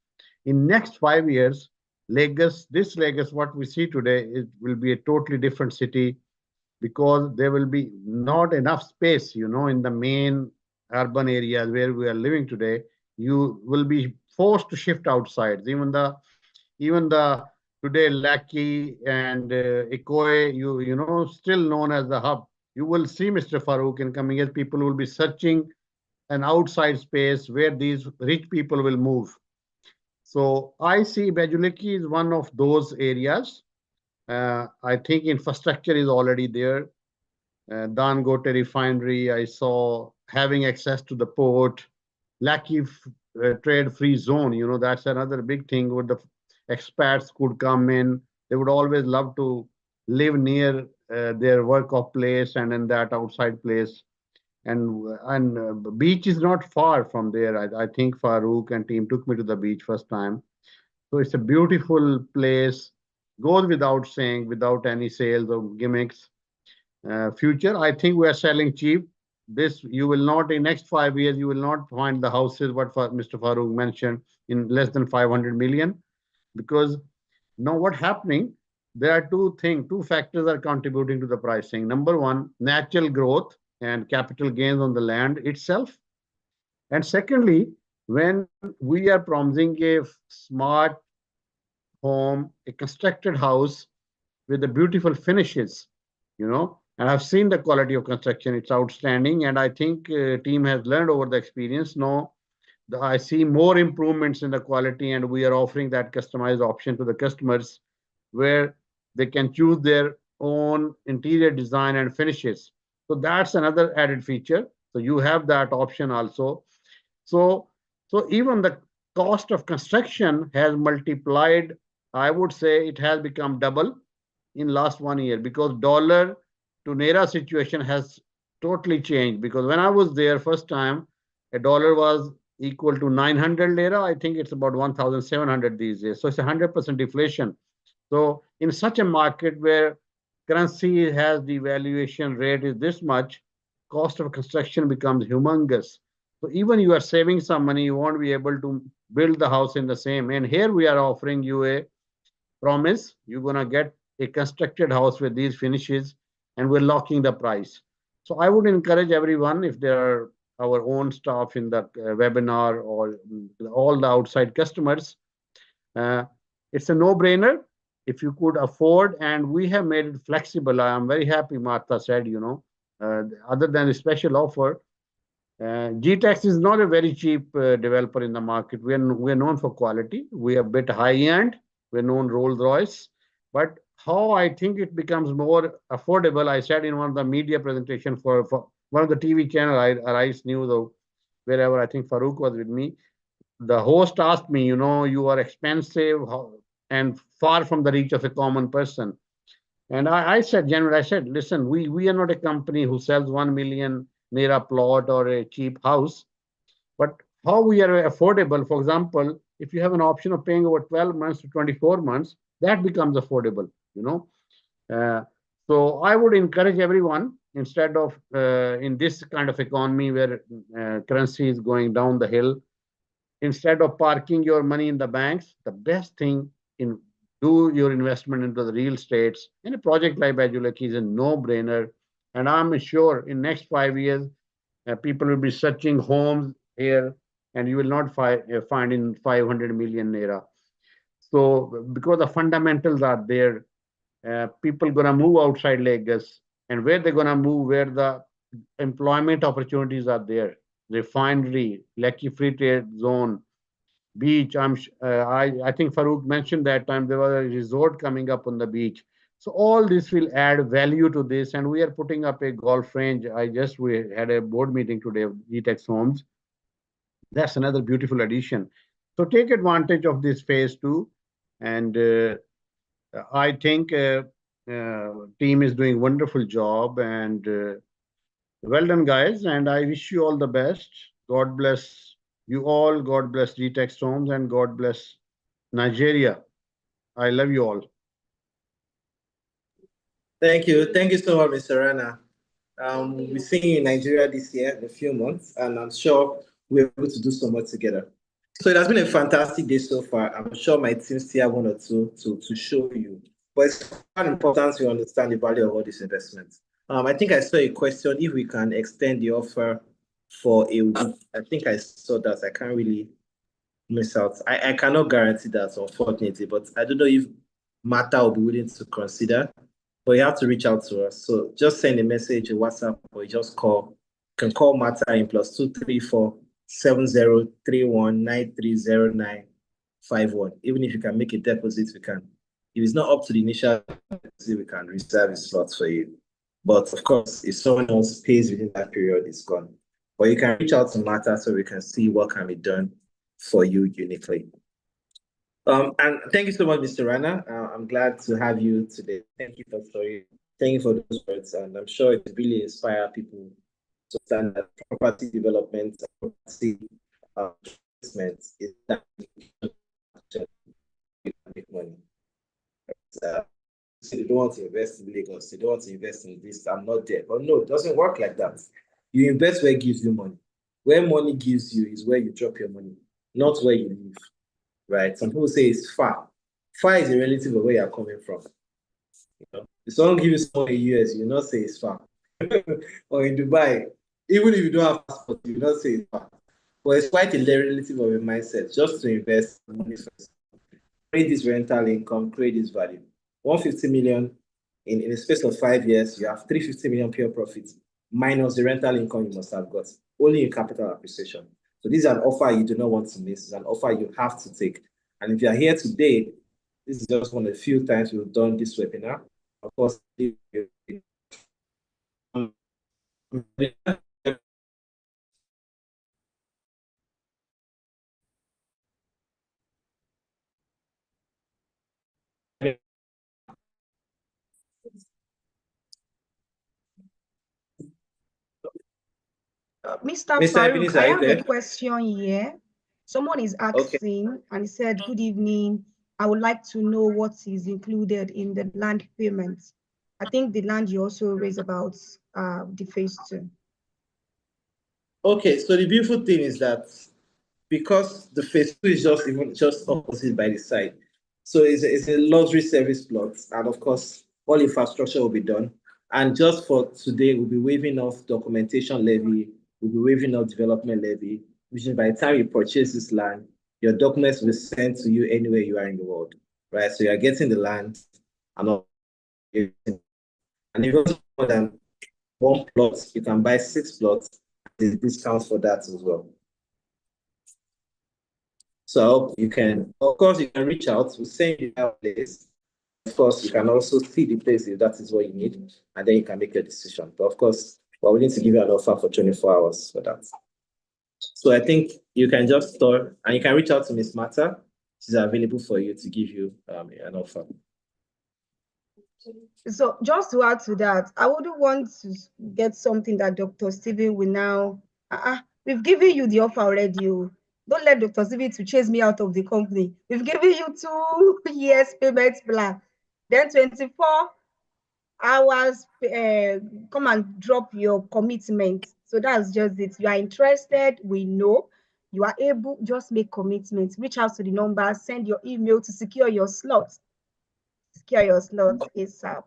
In next 5 years, Lagos, what we see today, it will be a totally different city because there will be not enough space, in the main urban areas where we are living today. You will be forced to shift outside. Even the today Lekki and Ikoyi, still known as the hub. You will see, Mr. Farouq, in coming years, people will be searching an outside space where these rich people will move. So I see Ibeju Lekki is one of those areas. I think infrastructure is already there. Dangote refinery, I saw having access to the port, Lekki trade-free zone. That's another big thing where the expats could come in. They would always love to live near their work of place and in that outside place. And beach is not far from there. I think Farouq and team took me to the beach first time. So it's a beautiful place. Goes without saying, without any sales or gimmicks. Future, I think we are selling cheap. This you will not in next 5 years. You will not find the houses what Mr. Farouq mentioned in less than 500 million, because now what happening? There are two factors are contributing to the pricing. Number one, natural growth and capital gains on the land itself. And secondly, when we are promising a smart home, a constructed house with the beautiful finishes, and I've seen the quality of construction, it's outstanding. And I think team has learned over the experience. Now, I see more improvements in the quality, and we are offering that customized option to the customers where they can choose their own interior design and finishes. So that's another added feature. So you have that option also. So, so even the cost of construction has multiplied. I would say it has become double in last 1 year because dollar to naira situation has totally changed. Because when I was there first time, a dollar was equal to 900 lira. I think it's about 1,700 these days. So it's 100% deflation. So in such a market where currency has the valuation rate is this much, cost of construction becomes humongous. So even you are saving some money, you won't be able to build the house in the same. And here we are offering you a promise. You're going to get a constructed house with these finishes, and we're locking the price. So I would encourage everyone, if there are our own staff in the webinar or all the outside customers, it's a no-brainer if you could afford, and we have made it flexible. I am very happy, Martha said, other than a special offer, Gtext is not a very cheap developer in the market. We're known for quality. We are a bit high-end. We're known Rolls-Royce. But how I think it becomes more affordable, I said in one of the media presentation for one of the TV channel, Arise News, or wherever, I think Farouq was with me. The host asked me, you are expensive and far from the reach of a common person. And I said, listen, we are not a company who sells 1 million naira plot or a cheap house, but how we are affordable. For example, if you have an option of paying over 12 months to 24 months, that becomes affordable, So I would encourage everyone, instead of in this kind of economy where currency is going down the hill, instead of parking your money in the banks, the best thing in do your investment into the real estates. In a project like Ibeju Lekki is a no-brainer. And I'm sure in next 5 years, people will be searching homes here, and you will not find in 500 million naira. So because the fundamentals are there, people going to move outside Lagos, and where they're going to move, where the employment opportunities are there. Refinery, Lekki Free Trade Zone, beach. I think Farouq mentioned that time there was a resort coming up on the beach. So all this will add value to this, and we are putting up a golf range. We had a board meeting today of Gtext Homes. That's another beautiful addition. So take advantage of this phase 2, and I think team is doing wonderful job, and well done, guys. And I wish you all the best. God bless you all. God bless Gtext Homes, and God bless Nigeria. I love you all. Thank you. Thank you so much, Mr. Rana. We're seeing you in Nigeria this year in a few months, and I'm sure we're able to do so much together. So it has been a fantastic day so far. I'm sure my team still have one or two to show you. But it's quite important to understand the value of all these investments. I think I saw a question if we can extend the offer for a week. I think I saw that. I can't really miss out. I cannot guarantee that, unfortunately, but I don't know if Martha will be willing to consider. But you have to reach out to us. So just send a message, a WhatsApp, or you just call. You can call Martha in +234 7031 930951. Even if you can make a deposit, we can. If it's not up to the initial deposit, we can reserve a slot for you. But of course, if someone else pays within that period, it's gone. But you can reach out to Martha so we can see what can be done for you uniquely. And thank you so much, Mr. Rana. I'm glad to have you today. Thank you for the story. Thank you for those words, and I'm sure it really inspire people to understand that property development and property investment is that you can make money. So they don't want to invest in Lagos, they don't want to invest in this, I'm not there. But no, it doesn't work like that. You invest where it gives you money. Where money gives you is where you drop your money, not where you live. Right? Some people say it's far. Far is a relative of where you're coming from. You know, if someone gives you somewhere in the US, you not say it's far. Or in Dubai, even if you don't have passport, you not say it's far. But it's quite a relative of a mindset just to invest money first. Create this rental income, create this value. 150 million in a space of 5 years, you have 350 million pure profits minus the rental income you must have got, only in capital appreciation. So this is an offer you do not want to miss. It's an offer you have to take. And if you are here today, this is just one of the few times we've done this webinar. Of course, Mr. Mr. Farouq, Ebenezer, I are you have a there? question here. Someone is Okay. asking, and he said, good evening. I would like to know what is included in the land payments. I think the land you also raised about the phase 2. Okay, so the beautiful thing is that because the phase 2 is just opposite by the side, so it's a luxury service plot, and of course, all infrastructure will be done. And just for today, we'll be waiving off documentation levy, we'll be waiving off development levy, which is by the time you purchase this land, your documents will be sent to you anywhere you are in the world, right? So you're getting the land, and all, and if you want more than one plot, you can buy 6 plots. There's discounts for that as well. So you can, of course, you can reach out to send you a place. Of course, you can also see the place if that is what you need, and then you can make your decision. But of course, we're willing to give you an offer for 24 hours for that. So I think you can just store, and you can reach out to Miss Martha. She's available for you to give you an offer. So just to add to that, I wouldn't want to get something that Dr. Stephen will now, we've given you the offer already. Don't let Dr. Stephen to chase me out of the company. We've given you 2 years payment plan. Then 24 hours, come and drop your commitment. So that's just it. You are interested, we know. You are able, just make commitments. Reach out to the number, send your email to secure your slot. Secure your slot ASAP.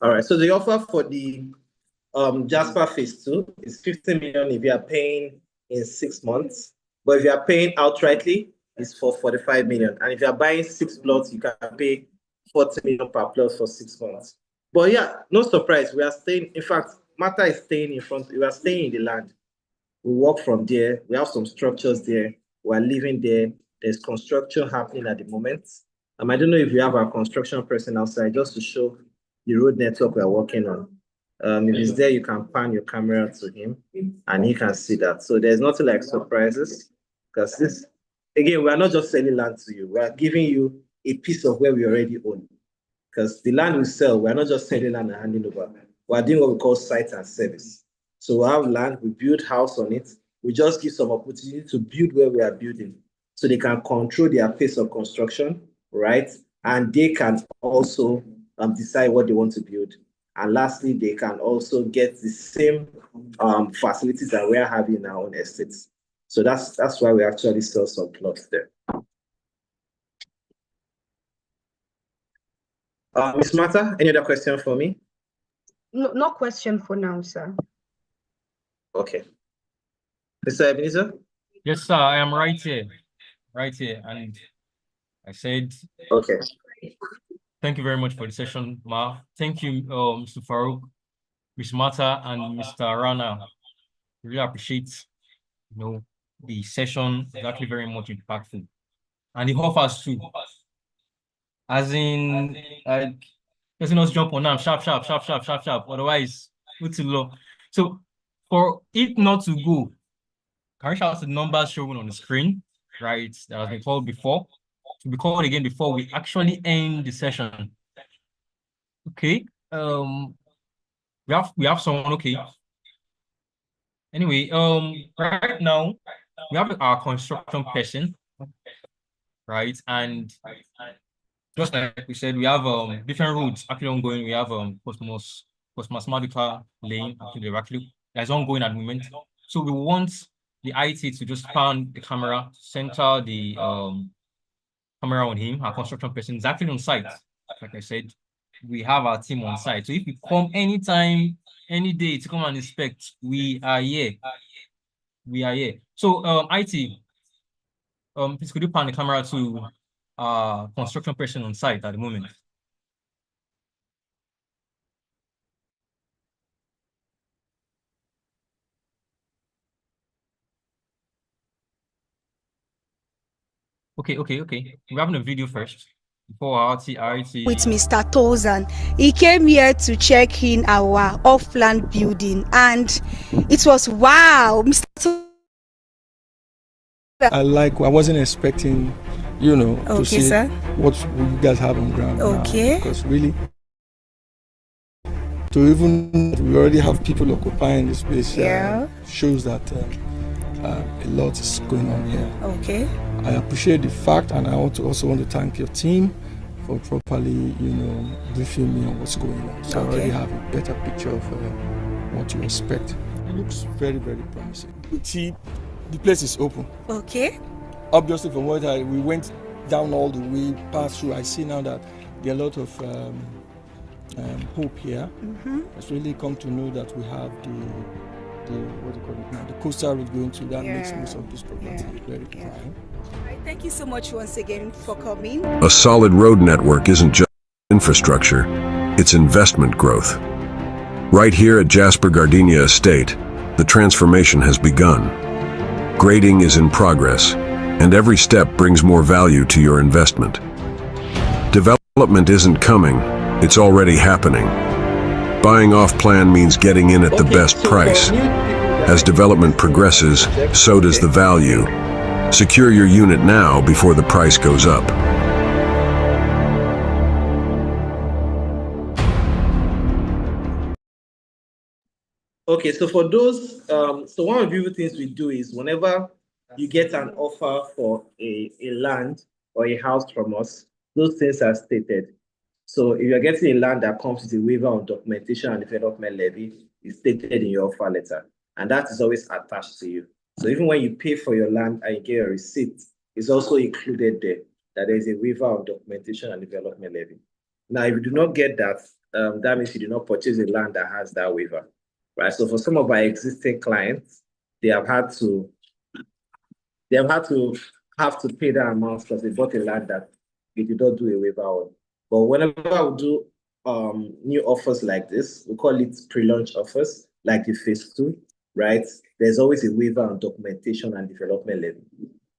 All right, so the offer for the Jasper phase 2 is 50 million if you are paying in 6 months. But if you are paying outrightly, it's for 45 million. And if you are buying 6 plots, you can pay 40 million per plot for 6 months. But yeah, no surprise, we are staying. In fact, Martha is staying in front. We are staying in the land. We work from there. We have some structures there. We are living there. There's construction happening at the moment. I don't know if you have our construction person outside just to show the road network we are working on. If he's there, you can pan your camera to him and he can see that. So there's nothing like surprises because this, again, we are not just selling land to you. We are giving you a piece of where we already own. Because the land we sell, we're not just selling land and handing over. We're doing what we call site and service. So we have land, we build house on it. We just give some opportunity to build where we are building. So they can control their pace of construction, right? And they can also decide what they want to build. And lastly, they can also get the same facilities that we are having in our own estates. So that's why we actually sell some plots there. Ms. Martha, any other question for me? No, no question for now, sir. Okay. Mr. Ebenezer? Yes, sir. I am right here. Right here. And I said, okay. Thank you very much for the session, Ma. Thank you, Mr. Farouq, Ms. Martha, and Mr. Rana. Really appreciate, the session is actually very much impactful. And the offers too. As in, like, let's not jump on them, sharp. Otherwise, it's too low. So, for it not to go, can you shout out the numbers shown on the screen, right? That has been called before. To be called again before we actually end the session. Okay. We have someone. Okay. Anyway, right now we have our construction person, right? And just like we said, we have different routes actually ongoing. We have Cosmos Medical Lane actually that's ongoing at the moment. So we want the IT to just pan the camera, center the camera on him. Our construction person is actually on site. Like I said, we have our team on site. So if you come anytime, any day to come and inspect, we are here. We are here. So IT, please could you pan the camera to construction person on site at the moment? Okay. We're having a video first before our RT. With Mr. Tozan. He came here to check in our off-land building and it was wow. Mr. I wasn't expecting, to see sir. what you guys have on ground. Okay. Because really, we already have people occupying this space. Shows that a lot is going on here. Okay. I appreciate the fact, and I also want to thank your team for properly, briefing me on what's going on. So I already have a better picture of what to expect. It looks very, very promising. See, the place is open. Okay. Obviously, from what we went down all the way, passed through, I see now that there are a lot of hope here. It's really come to know that we have the what do you call it now, the coastal road going through that makes most of this property very prime. Thank you so much once again for coming. A solid road network isn't just infrastructure, it's investment growth. Right here at Jasper Gardenia Estate, the transformation has begun. Grading is in progress, and every step brings more value to your investment. Development isn't coming, it's already happening. Buying off plan means getting in at the best price. As development progresses, so does the value. Secure your unit now before the price goes up. Okay, so for those, so one of the things we do is whenever you get an offer for a land or a house from us, those things are stated. So if you're getting a land that comes with a waiver on documentation and development levy, it's stated in your offer letter, and that is always attached to you. So even when you pay for your land and you get a receipt, it's also included there that there is a waiver on documentation and development levy. Now, if you do not get that, that means you do not purchase a land that has that waiver, right? So for some of our existing clients, they have had to pay that amount because they bought a land that they did not do a waiver on. But whenever we do new offers like this, we call it pre-launch offers, like the phase 2, right? There's always a waiver on documentation and development levy,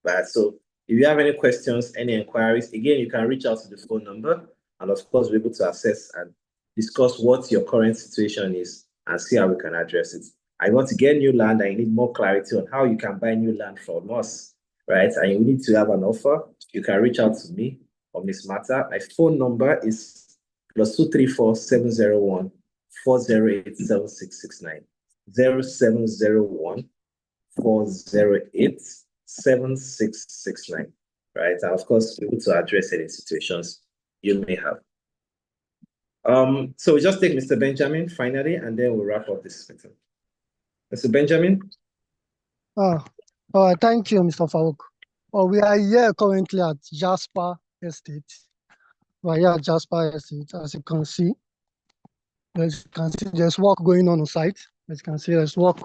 right? So if you have any questions, any inquiries, again, you can reach out to the phone number, and of course, we're able to assess and discuss what your current situation is and see how we can address it. I want to get new land and you need more clarity on how you can buy new land from us, right? And you need to have an offer, you can reach out to me, or Miss Mata. My phone number is +234 701 408 7669. 0701 408 7669. Right. And of course, be able to address any situations you may have. So we just take Mr. Benjamin finally, and then we'll wrap up this meeting. Mr. Benjamin? Thank you, Mr. Farouq. We are here currently at Jasper Estate. We are here at Jasper Estate. As you can see, there's work going on site. As you can see, there's work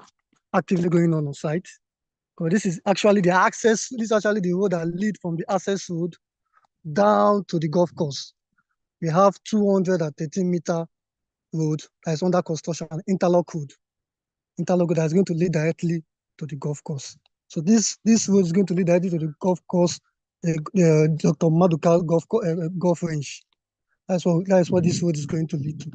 actively going on site. So this is actually the access. This is actually the road that leads from the access road down to the golf course. We have 213-meter road that is under construction, interlock road. Interlock road that is going to lead directly to the golf course. So this road is going to lead directly to the golf course, Dr. Maduka golf range. That's what this road is going to lead to.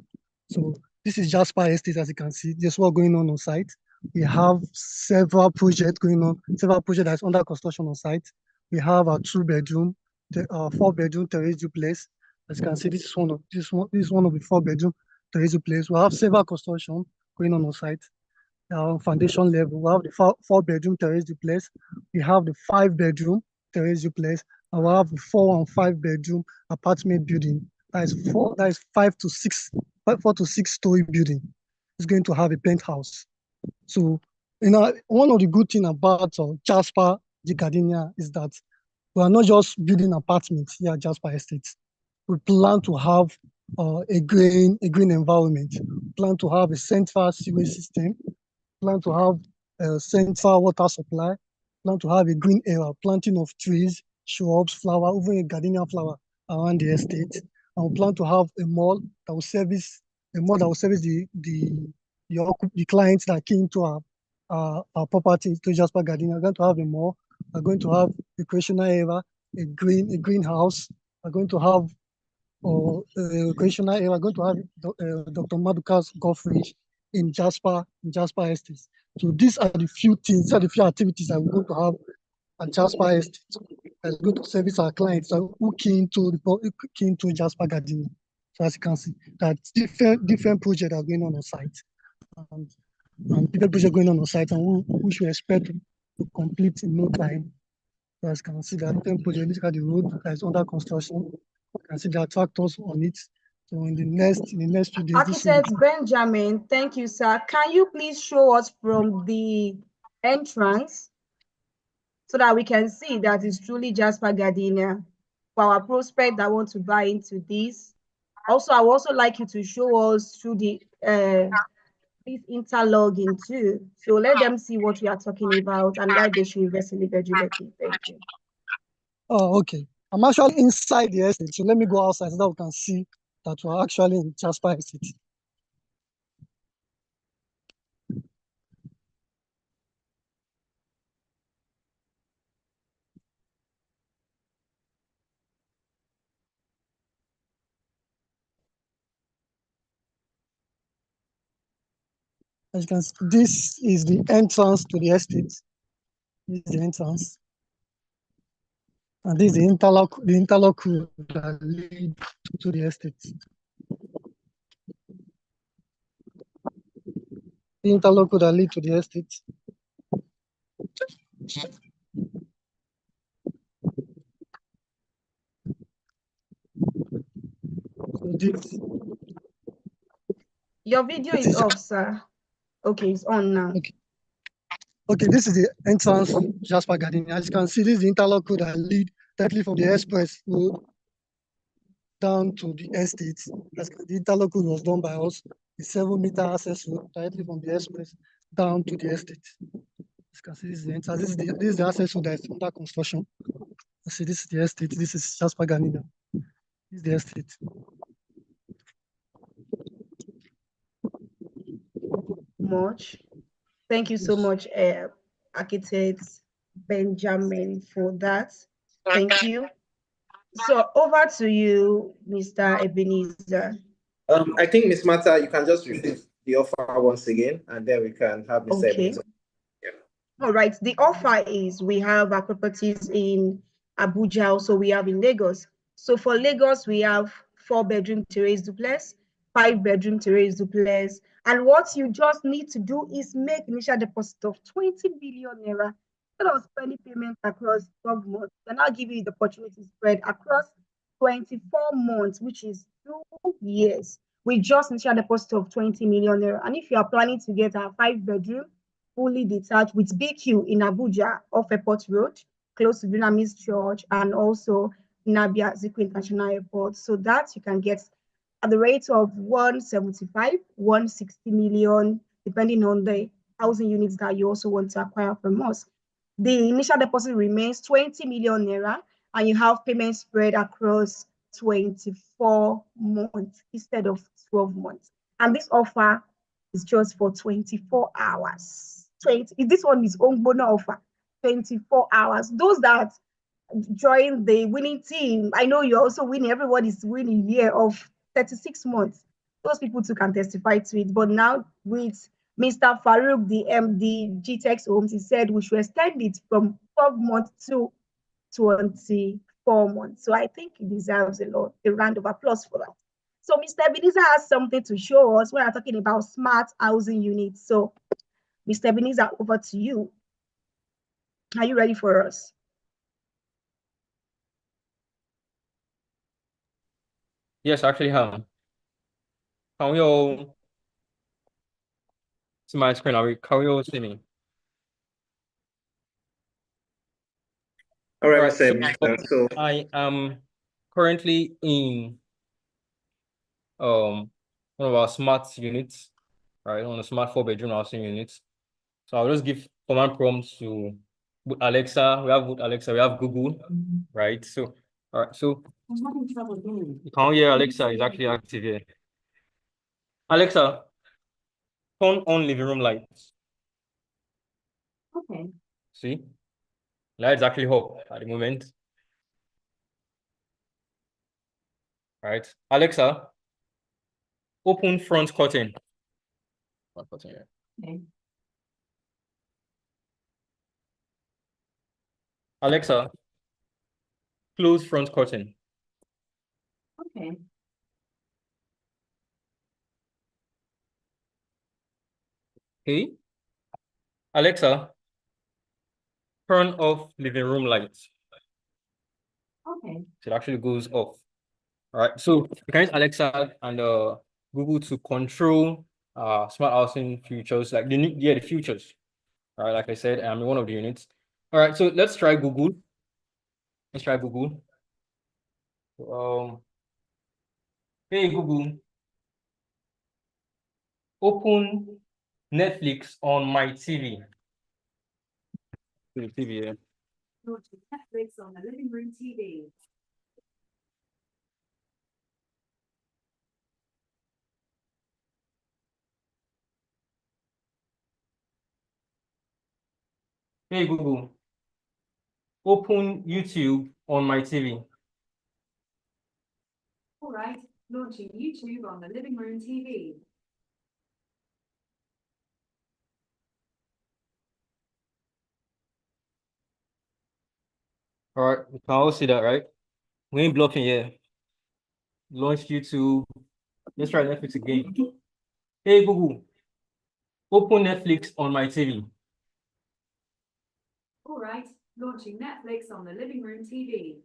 So this is Jasper Estate, as you can see. There's work going on site. We have several projects going on, several projects that's under construction on site. We have a 2-bedroom, 4-bedroom terrace duplex. As you can see, this is one of the 4-bedroom terrace duplex. We have several construction going on site. Foundation level. We have the 4-bedroom terrace duplex. We have the 5-bedroom terrace duplex, and we have the 4 and 5-bedroom apartment building. That is 4 to 6 story building. It's going to have a penthouse. So, one of the good things about Jasper Gardenia is that we are not just building apartments here at Jasper Estate. We plan to have a green environment. We plan to have a central sewage system. Plan to have a central water supply. Plan to have a green area, planting of trees, shrubs, flower, even a gardenia flower around the estate. And we plan to have a mall that will service the clients that came to our property to Jasper Gardenia. We're going to have a mall. We're going to have a recreational area, a greenhouse. We're going to have a recreational area. We're going to have Dr. Maduka's golf range in Jasper Estate. So these are the few activities that we're going to have at Jasper Estate. That's going to service our clients who came to Jasper Gardenia. So as you can see, that different projects are going on site. And different projects going on site, and we should expect to complete in no time. So as you can see, that different projects. Look at the road that is under construction. You can see there are tractors on it. So in the next few days. Architect Benjamin, thank you, sir. Can you please show us from the entrance so that we can see that it's truly Jasper Gardenia for our prospect that want to buy into this? Also, I would also like you to show us through the this interlogging too. So let them see what we are talking about and why they should invest in Ibeju Lekki. Thank you. Oh, okay. I'm actually inside the estate, so let me go outside so that we can see that we're actually in Jasper Estate. As you can see, this is the entrance to the estate. This is the entrance. And this is the interlock road that leads to the estate. The interlock road that leads to the estate. So this. Your video is off, sir. Okay, it's on now. Okay, this is the entrance to Jasper Gardenia. As you can see, this is the interlock road that leads directly from the express road down to the estate. As the interlock road was done by us, the 7-meter access road directly from the express down to the estate. As you can see, this is the entrance. This is the access road that is under construction. See, this is the estate. This is Jasper Gardenia. This is the estate. Thank you so much, Architect Benjamin, for that. Thank you. So over to you, Mr. Ebenezer. I think, Ms. Mata, you can just repeat the offer once again, and then we can have Mr. Ebenezer. Yeah. All right. The offer is we have our properties in Abuja, also we have in Lagos. So for Lagos, we have 4-bedroom terrace duplex, 5-bedroom terrace duplex. And what you just need to do is make initial deposit of 20 billion naira. Instead of spending payments across 12 months, and I'll give you the opportunity to spread across 24 months, which is 2 years, with just initial deposit of 20 million naira. And if you are planning to get a 5-bedroom, fully detached with BQ in Abuja off Airport Road, close to Dunamis Church, and also Nabia Ziku International Airport, so that you can get at the rate of 175, 160 million, depending on the housing units that you also want to acquire from us. The initial deposit remains 20 million naira, and you have payments spread across 24 months instead of 12 months. And this offer is just for 24 hours. This one is on bonus offer, 24 hours. Those that join the winning team, I know you're also winning. Everybody's winning year of 36 months. Those people too can testify to it. But now with Mr. Farouq, the MD, Gtext Homes, he said we should extend it from 12 months to 24 months. So I think he deserves a round of applause for that. So Mr. Ebenezer has something to show us when we're talking about smart housing units. So Mr. Ebenezer, over to you. Are you ready for us? Yes, actually, can we all see my screen? Can we all see me? All right, Right, Mr. Ebenezer. So I am currently in one of our smart units, right? On a smart 4-bedroom housing units. So I'll just give command prompts to Alexa. We have Alexa, we have Google, right? So all right, so I'm having trouble hearing. You can't hear Alexa, is actually active here. Alexa, turn on living room lights. Okay. See? Lights actually up at the moment. Right. Alexa, open front curtain. Front curtain here. Okay. Alexa, close front curtain. Okay. Okay. Alexa, turn off living room lights. Okay. So it actually goes off. All right. So you can use Alexa and Google to control smart housing features, like the features. All right, like I said, I'm in one of the units. All right, so let's try Google. Let's try Google. Hey Google, open Netflix on my TV. The TV, yeah. Netflix on the living room TV. Hey Google, open YouTube on my TV. All right, launching YouTube on the living room TV. All right, we can all see that, right? We ain't blocking yet. Launch YouTube. Let's try Netflix again. Hey Google, open Netflix on my TV. All right, launching Netflix on the living room TV.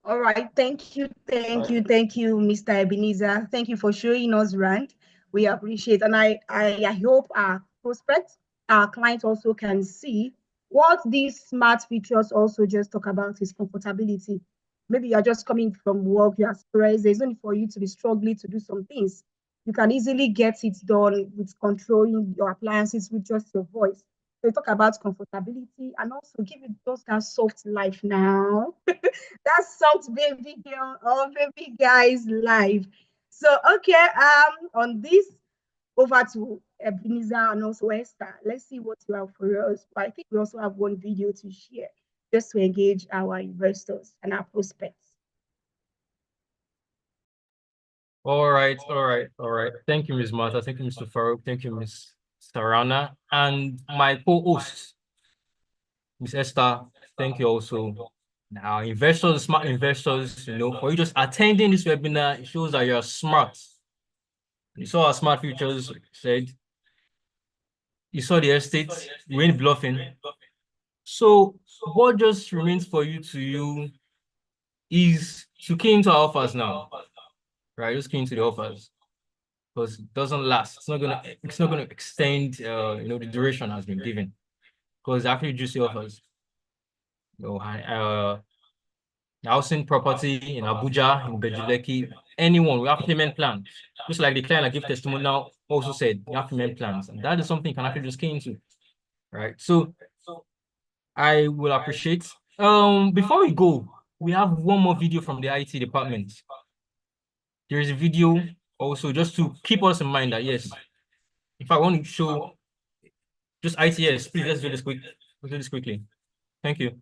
All right, thank you, Mr. Ebenezer. Thank you for showing us around. We appreciate, and I hope our prospects, our clients also can see what these smart features also just talk about is comfortability. Maybe you're just coming from work, you're stressed, there's no need for you to be struggling to do some things. You can easily get it done with controlling your appliances with just your voice. So we talk about comfortability and also give it those that soft life now. That soft baby girl or baby guy's life. So okay, on this, over to Ebenezer and also Esther. Let's see what you have for us. But I think we also have one video to share just to engage our investors and our prospects. All right. Thank you, Ms. Martha. Thank you, Mr. Farouq. Thank you, Ms. Rana. And my co-host, Ms. Esther. Thank you also. Now, investors, smart investors, for you just attending this webinar, it shows that you're smart. You saw our smart futures said. You saw the estates, you ain't bluffing. So what just remains for you to is to key into our offers now. Right? Just key into the offers. Because it doesn't last. It's not gonna extend the duration has been given. Because actually juicy offers. Housing property in Abuja, in Ibeju Lekki, anyone, we have payment plans. Just like the client I give testimony now also said, we have payment plans. And that is something you can actually just key into. Right. So I will appreciate. Before we go, we have one more video from the IT department. There is a video also just to keep us in mind that yes, if I want to show just ITS, please let's do this quickly. Thank you.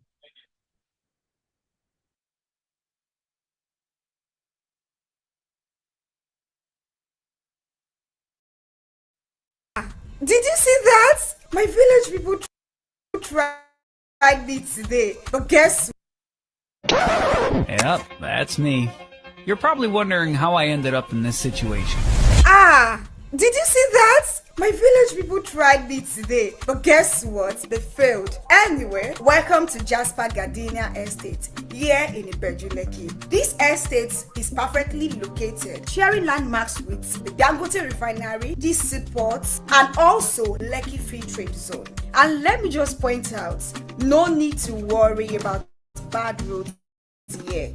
Did you see that? My village people tried it today, but guess Yep, that's me. You're probably wondering how I ended up in this situation. Did you see that? My village people tried it today, but guess what? They failed. Anyway, welcome to Jasper Gardenia Estate, here in Ibeju Lekki. This estate is perfectly located, sharing landmarks with the Dangote Refinery, the seaports, and also Lekki Free Trade Zone. And let me just point out, no need to worry about bad roads here.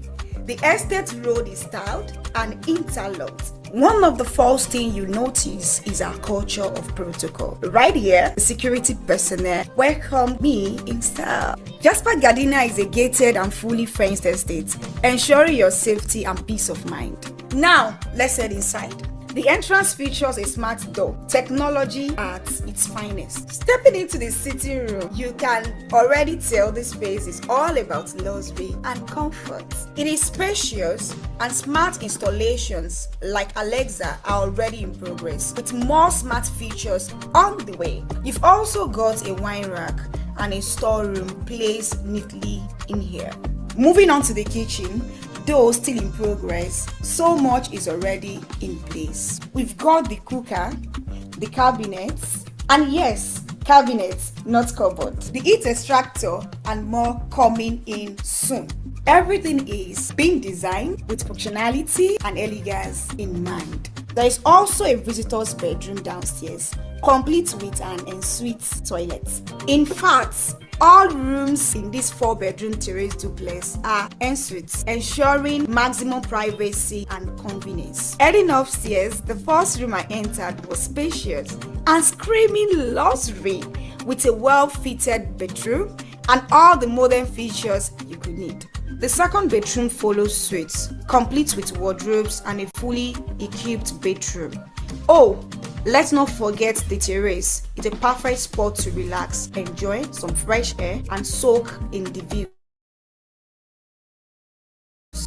The estate road is tiled and interlocked. One of the first things you notice is our culture of protocol. Right here, the security personnel welcome me in style. Jasper Gardenia is a gated and fully fenced estate, ensuring your safety and peace of mind. Now, let's head inside. The entrance features a smart door, technology at its finest. Stepping into the sitting room, you can already tell this space is all about luxury and comfort. It is spacious, and smart installations like Alexa are already in progress, with more smart features on the way. You've also got a wine rack and a storeroom placed neatly in here. Moving on to the kitchen, though still in progress, so much is already in place. We've got the cooker, the cabinets, and yes, cabinets, not cupboard, the heat extractor, and more coming in soon. Everything is being designed with functionality and elegance in mind. There is also a visitor's bedroom downstairs, complete with an ensuite toilet. In fact, all rooms in this 4-bedroom terrace duplex are en-suites, ensuring maximum privacy and convenience. Heading upstairs, the first room I entered was spacious and screaming luxury, with a well-fitted bedroom and all the modern features you could need. The second bedroom follows suite, complete with wardrobes and a fully equipped bedroom. Oh, let's not forget the terrace. It's a perfect spot to relax, enjoy some fresh air, and soak in the view.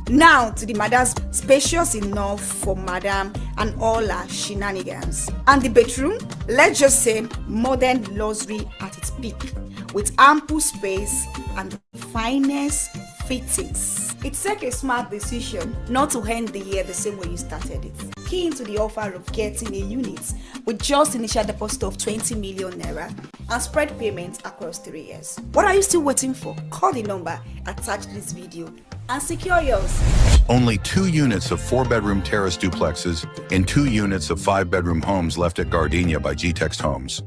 Now to the madam's, spacious enough for madam and all her shenanigans. And the bedroom, let's just say modern luxury at its peak, with ample space and the finest fittings. It took a smart decision not to end the year the same way you started it. Key into the offer of getting a unit with just initial deposit of 20 million naira and spread payments across 3 years. What are you still waiting for? Call the number attached to this video and secure yours. Only 2 units of 4-bedroom terrace duplexes and 2 units of 5-bedroom homes left at Gardenia by Gtext Homes.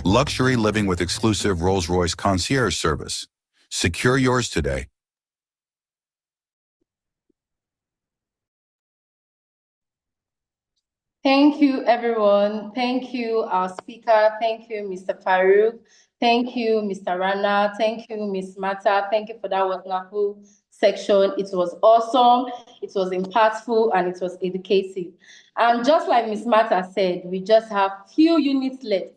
Luxury living with exclusive Rolls-Royce concierge service. Secure yours today. Thank you, everyone. Thank you, our speaker. Thank you, Mr. Farouq. Thank you, Mr. Rana. Thank you, Ms. Mata. Thank you for that wonderful section. It was awesome, it was impactful, and it was educative. And just like Ms. Mata said, we just have few units left.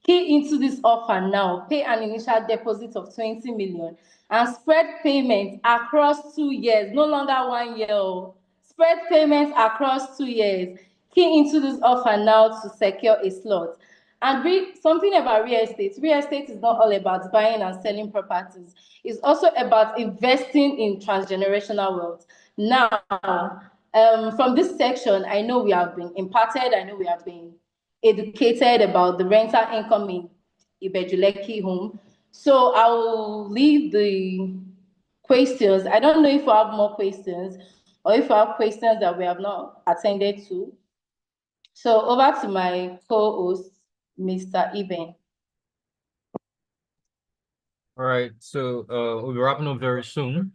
Key into this offer now, pay an initial deposit of 20 million and spread payments across 2 years, no longer 1 year. Spread payments across 2 years. Key into this offer now to secure a slot. And something about real estate. Real estate is not all about buying and selling properties. It's also about investing in transgenerational wealth. Now, from this section, I know we have been imparted, I know we have been educated about the rental income in Ibeju Lekki home. So I'll leave the questions. I don't know if you have more questions or if you have questions that we have not attended to. So over to my co-host, Mr. Eben. All right, so we'll be wrapping up very soon.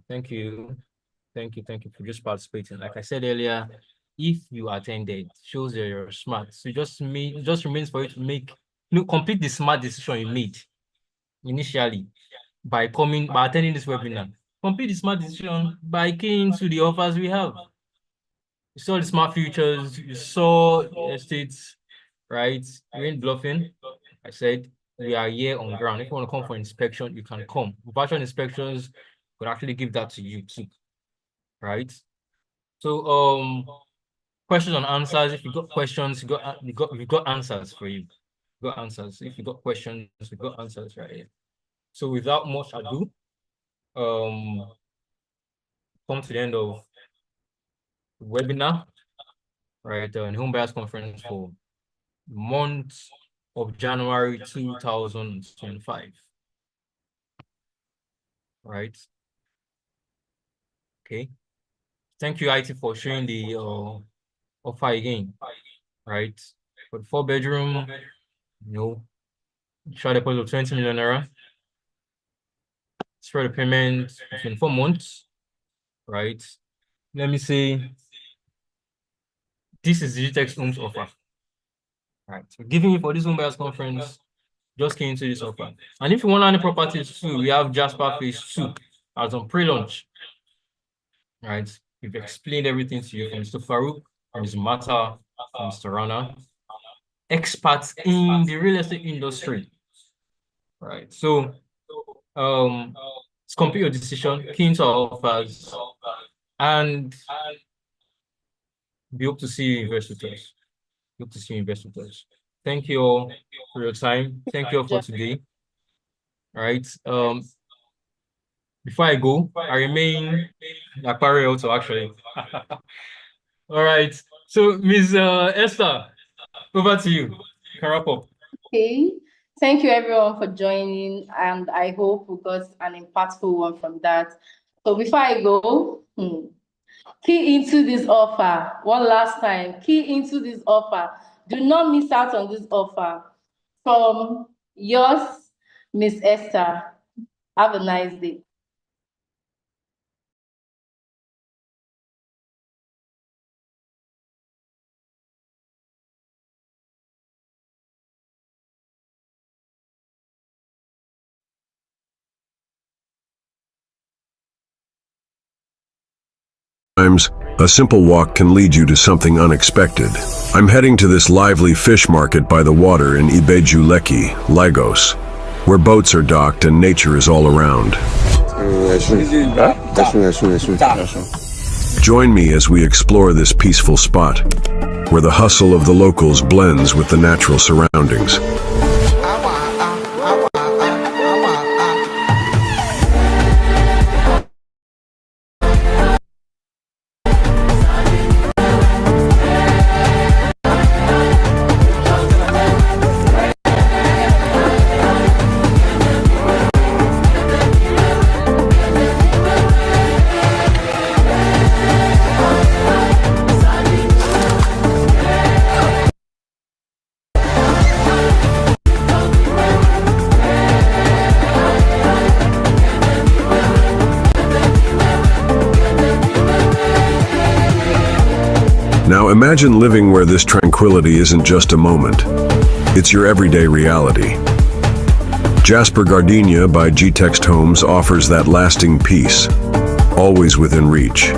Thank you for just participating. Like I said earlier, if you attended, shows that you're smart. So it just remains for you to complete the smart decision you made initially by attending this webinar. Complete the smart decision by keying into the offers we have. You saw the smart futures, you saw estates, right? You ain't bluffing. I said we are here on ground. If you want to come for inspection, you can come. Virtual inspections could actually give that to you too, right? So questions and answers. If you got questions, we got answers for you. We got answers. If you got questions, we got answers right here. So without much ado, come to the end of the webinar, right? The Home Buyers Conference for the month of January 2025. Right. Okay. Thank you, IT, for sharing the offer again. Right. For the 4-bedroom, try deposit of 20 million naira. Spread the payment in 4 months. Right. Let me say this is the Gtexthomes offer. Right. So giving it for this home buyers conference, just came into this offer. And if you want any properties too, we have Jasper Phase 2 as on pre-launch. Right. We've explained everything to you from Mr. Farouq, from Mr. Mata, from Mr. Rana, experts in the real estate industry. Right. So let's complete your decision, key into our offers, and we hope to see you invest with us. Hope to see you invest with us. Thank you all for your time. Thank you all for today. All right. Before I go, I remain apparel also actually. All right. So Ms. Esther, over to you. You can wrap up. Okay. Thank you everyone for joining, and I hope we got an impactful one from that. So before I go, key into this offer one last time. Key into this offer. Do not miss out on this offer. From yours, Miss Esther. Have a nice day. Sometimes, a simple walk can lead you to something unexpected. I'm heading to this lively fish market by the water in Ibeju Lekki, Lagos, where boats are docked and nature is all around. Join me as we explore this peaceful spot, where the hustle of the locals blends with the natural surroundings. Now imagine living where this tranquility isn't just a moment. It's your everyday reality. Jasper Gardenia by Gtext Homes offers that lasting peace, always within reach.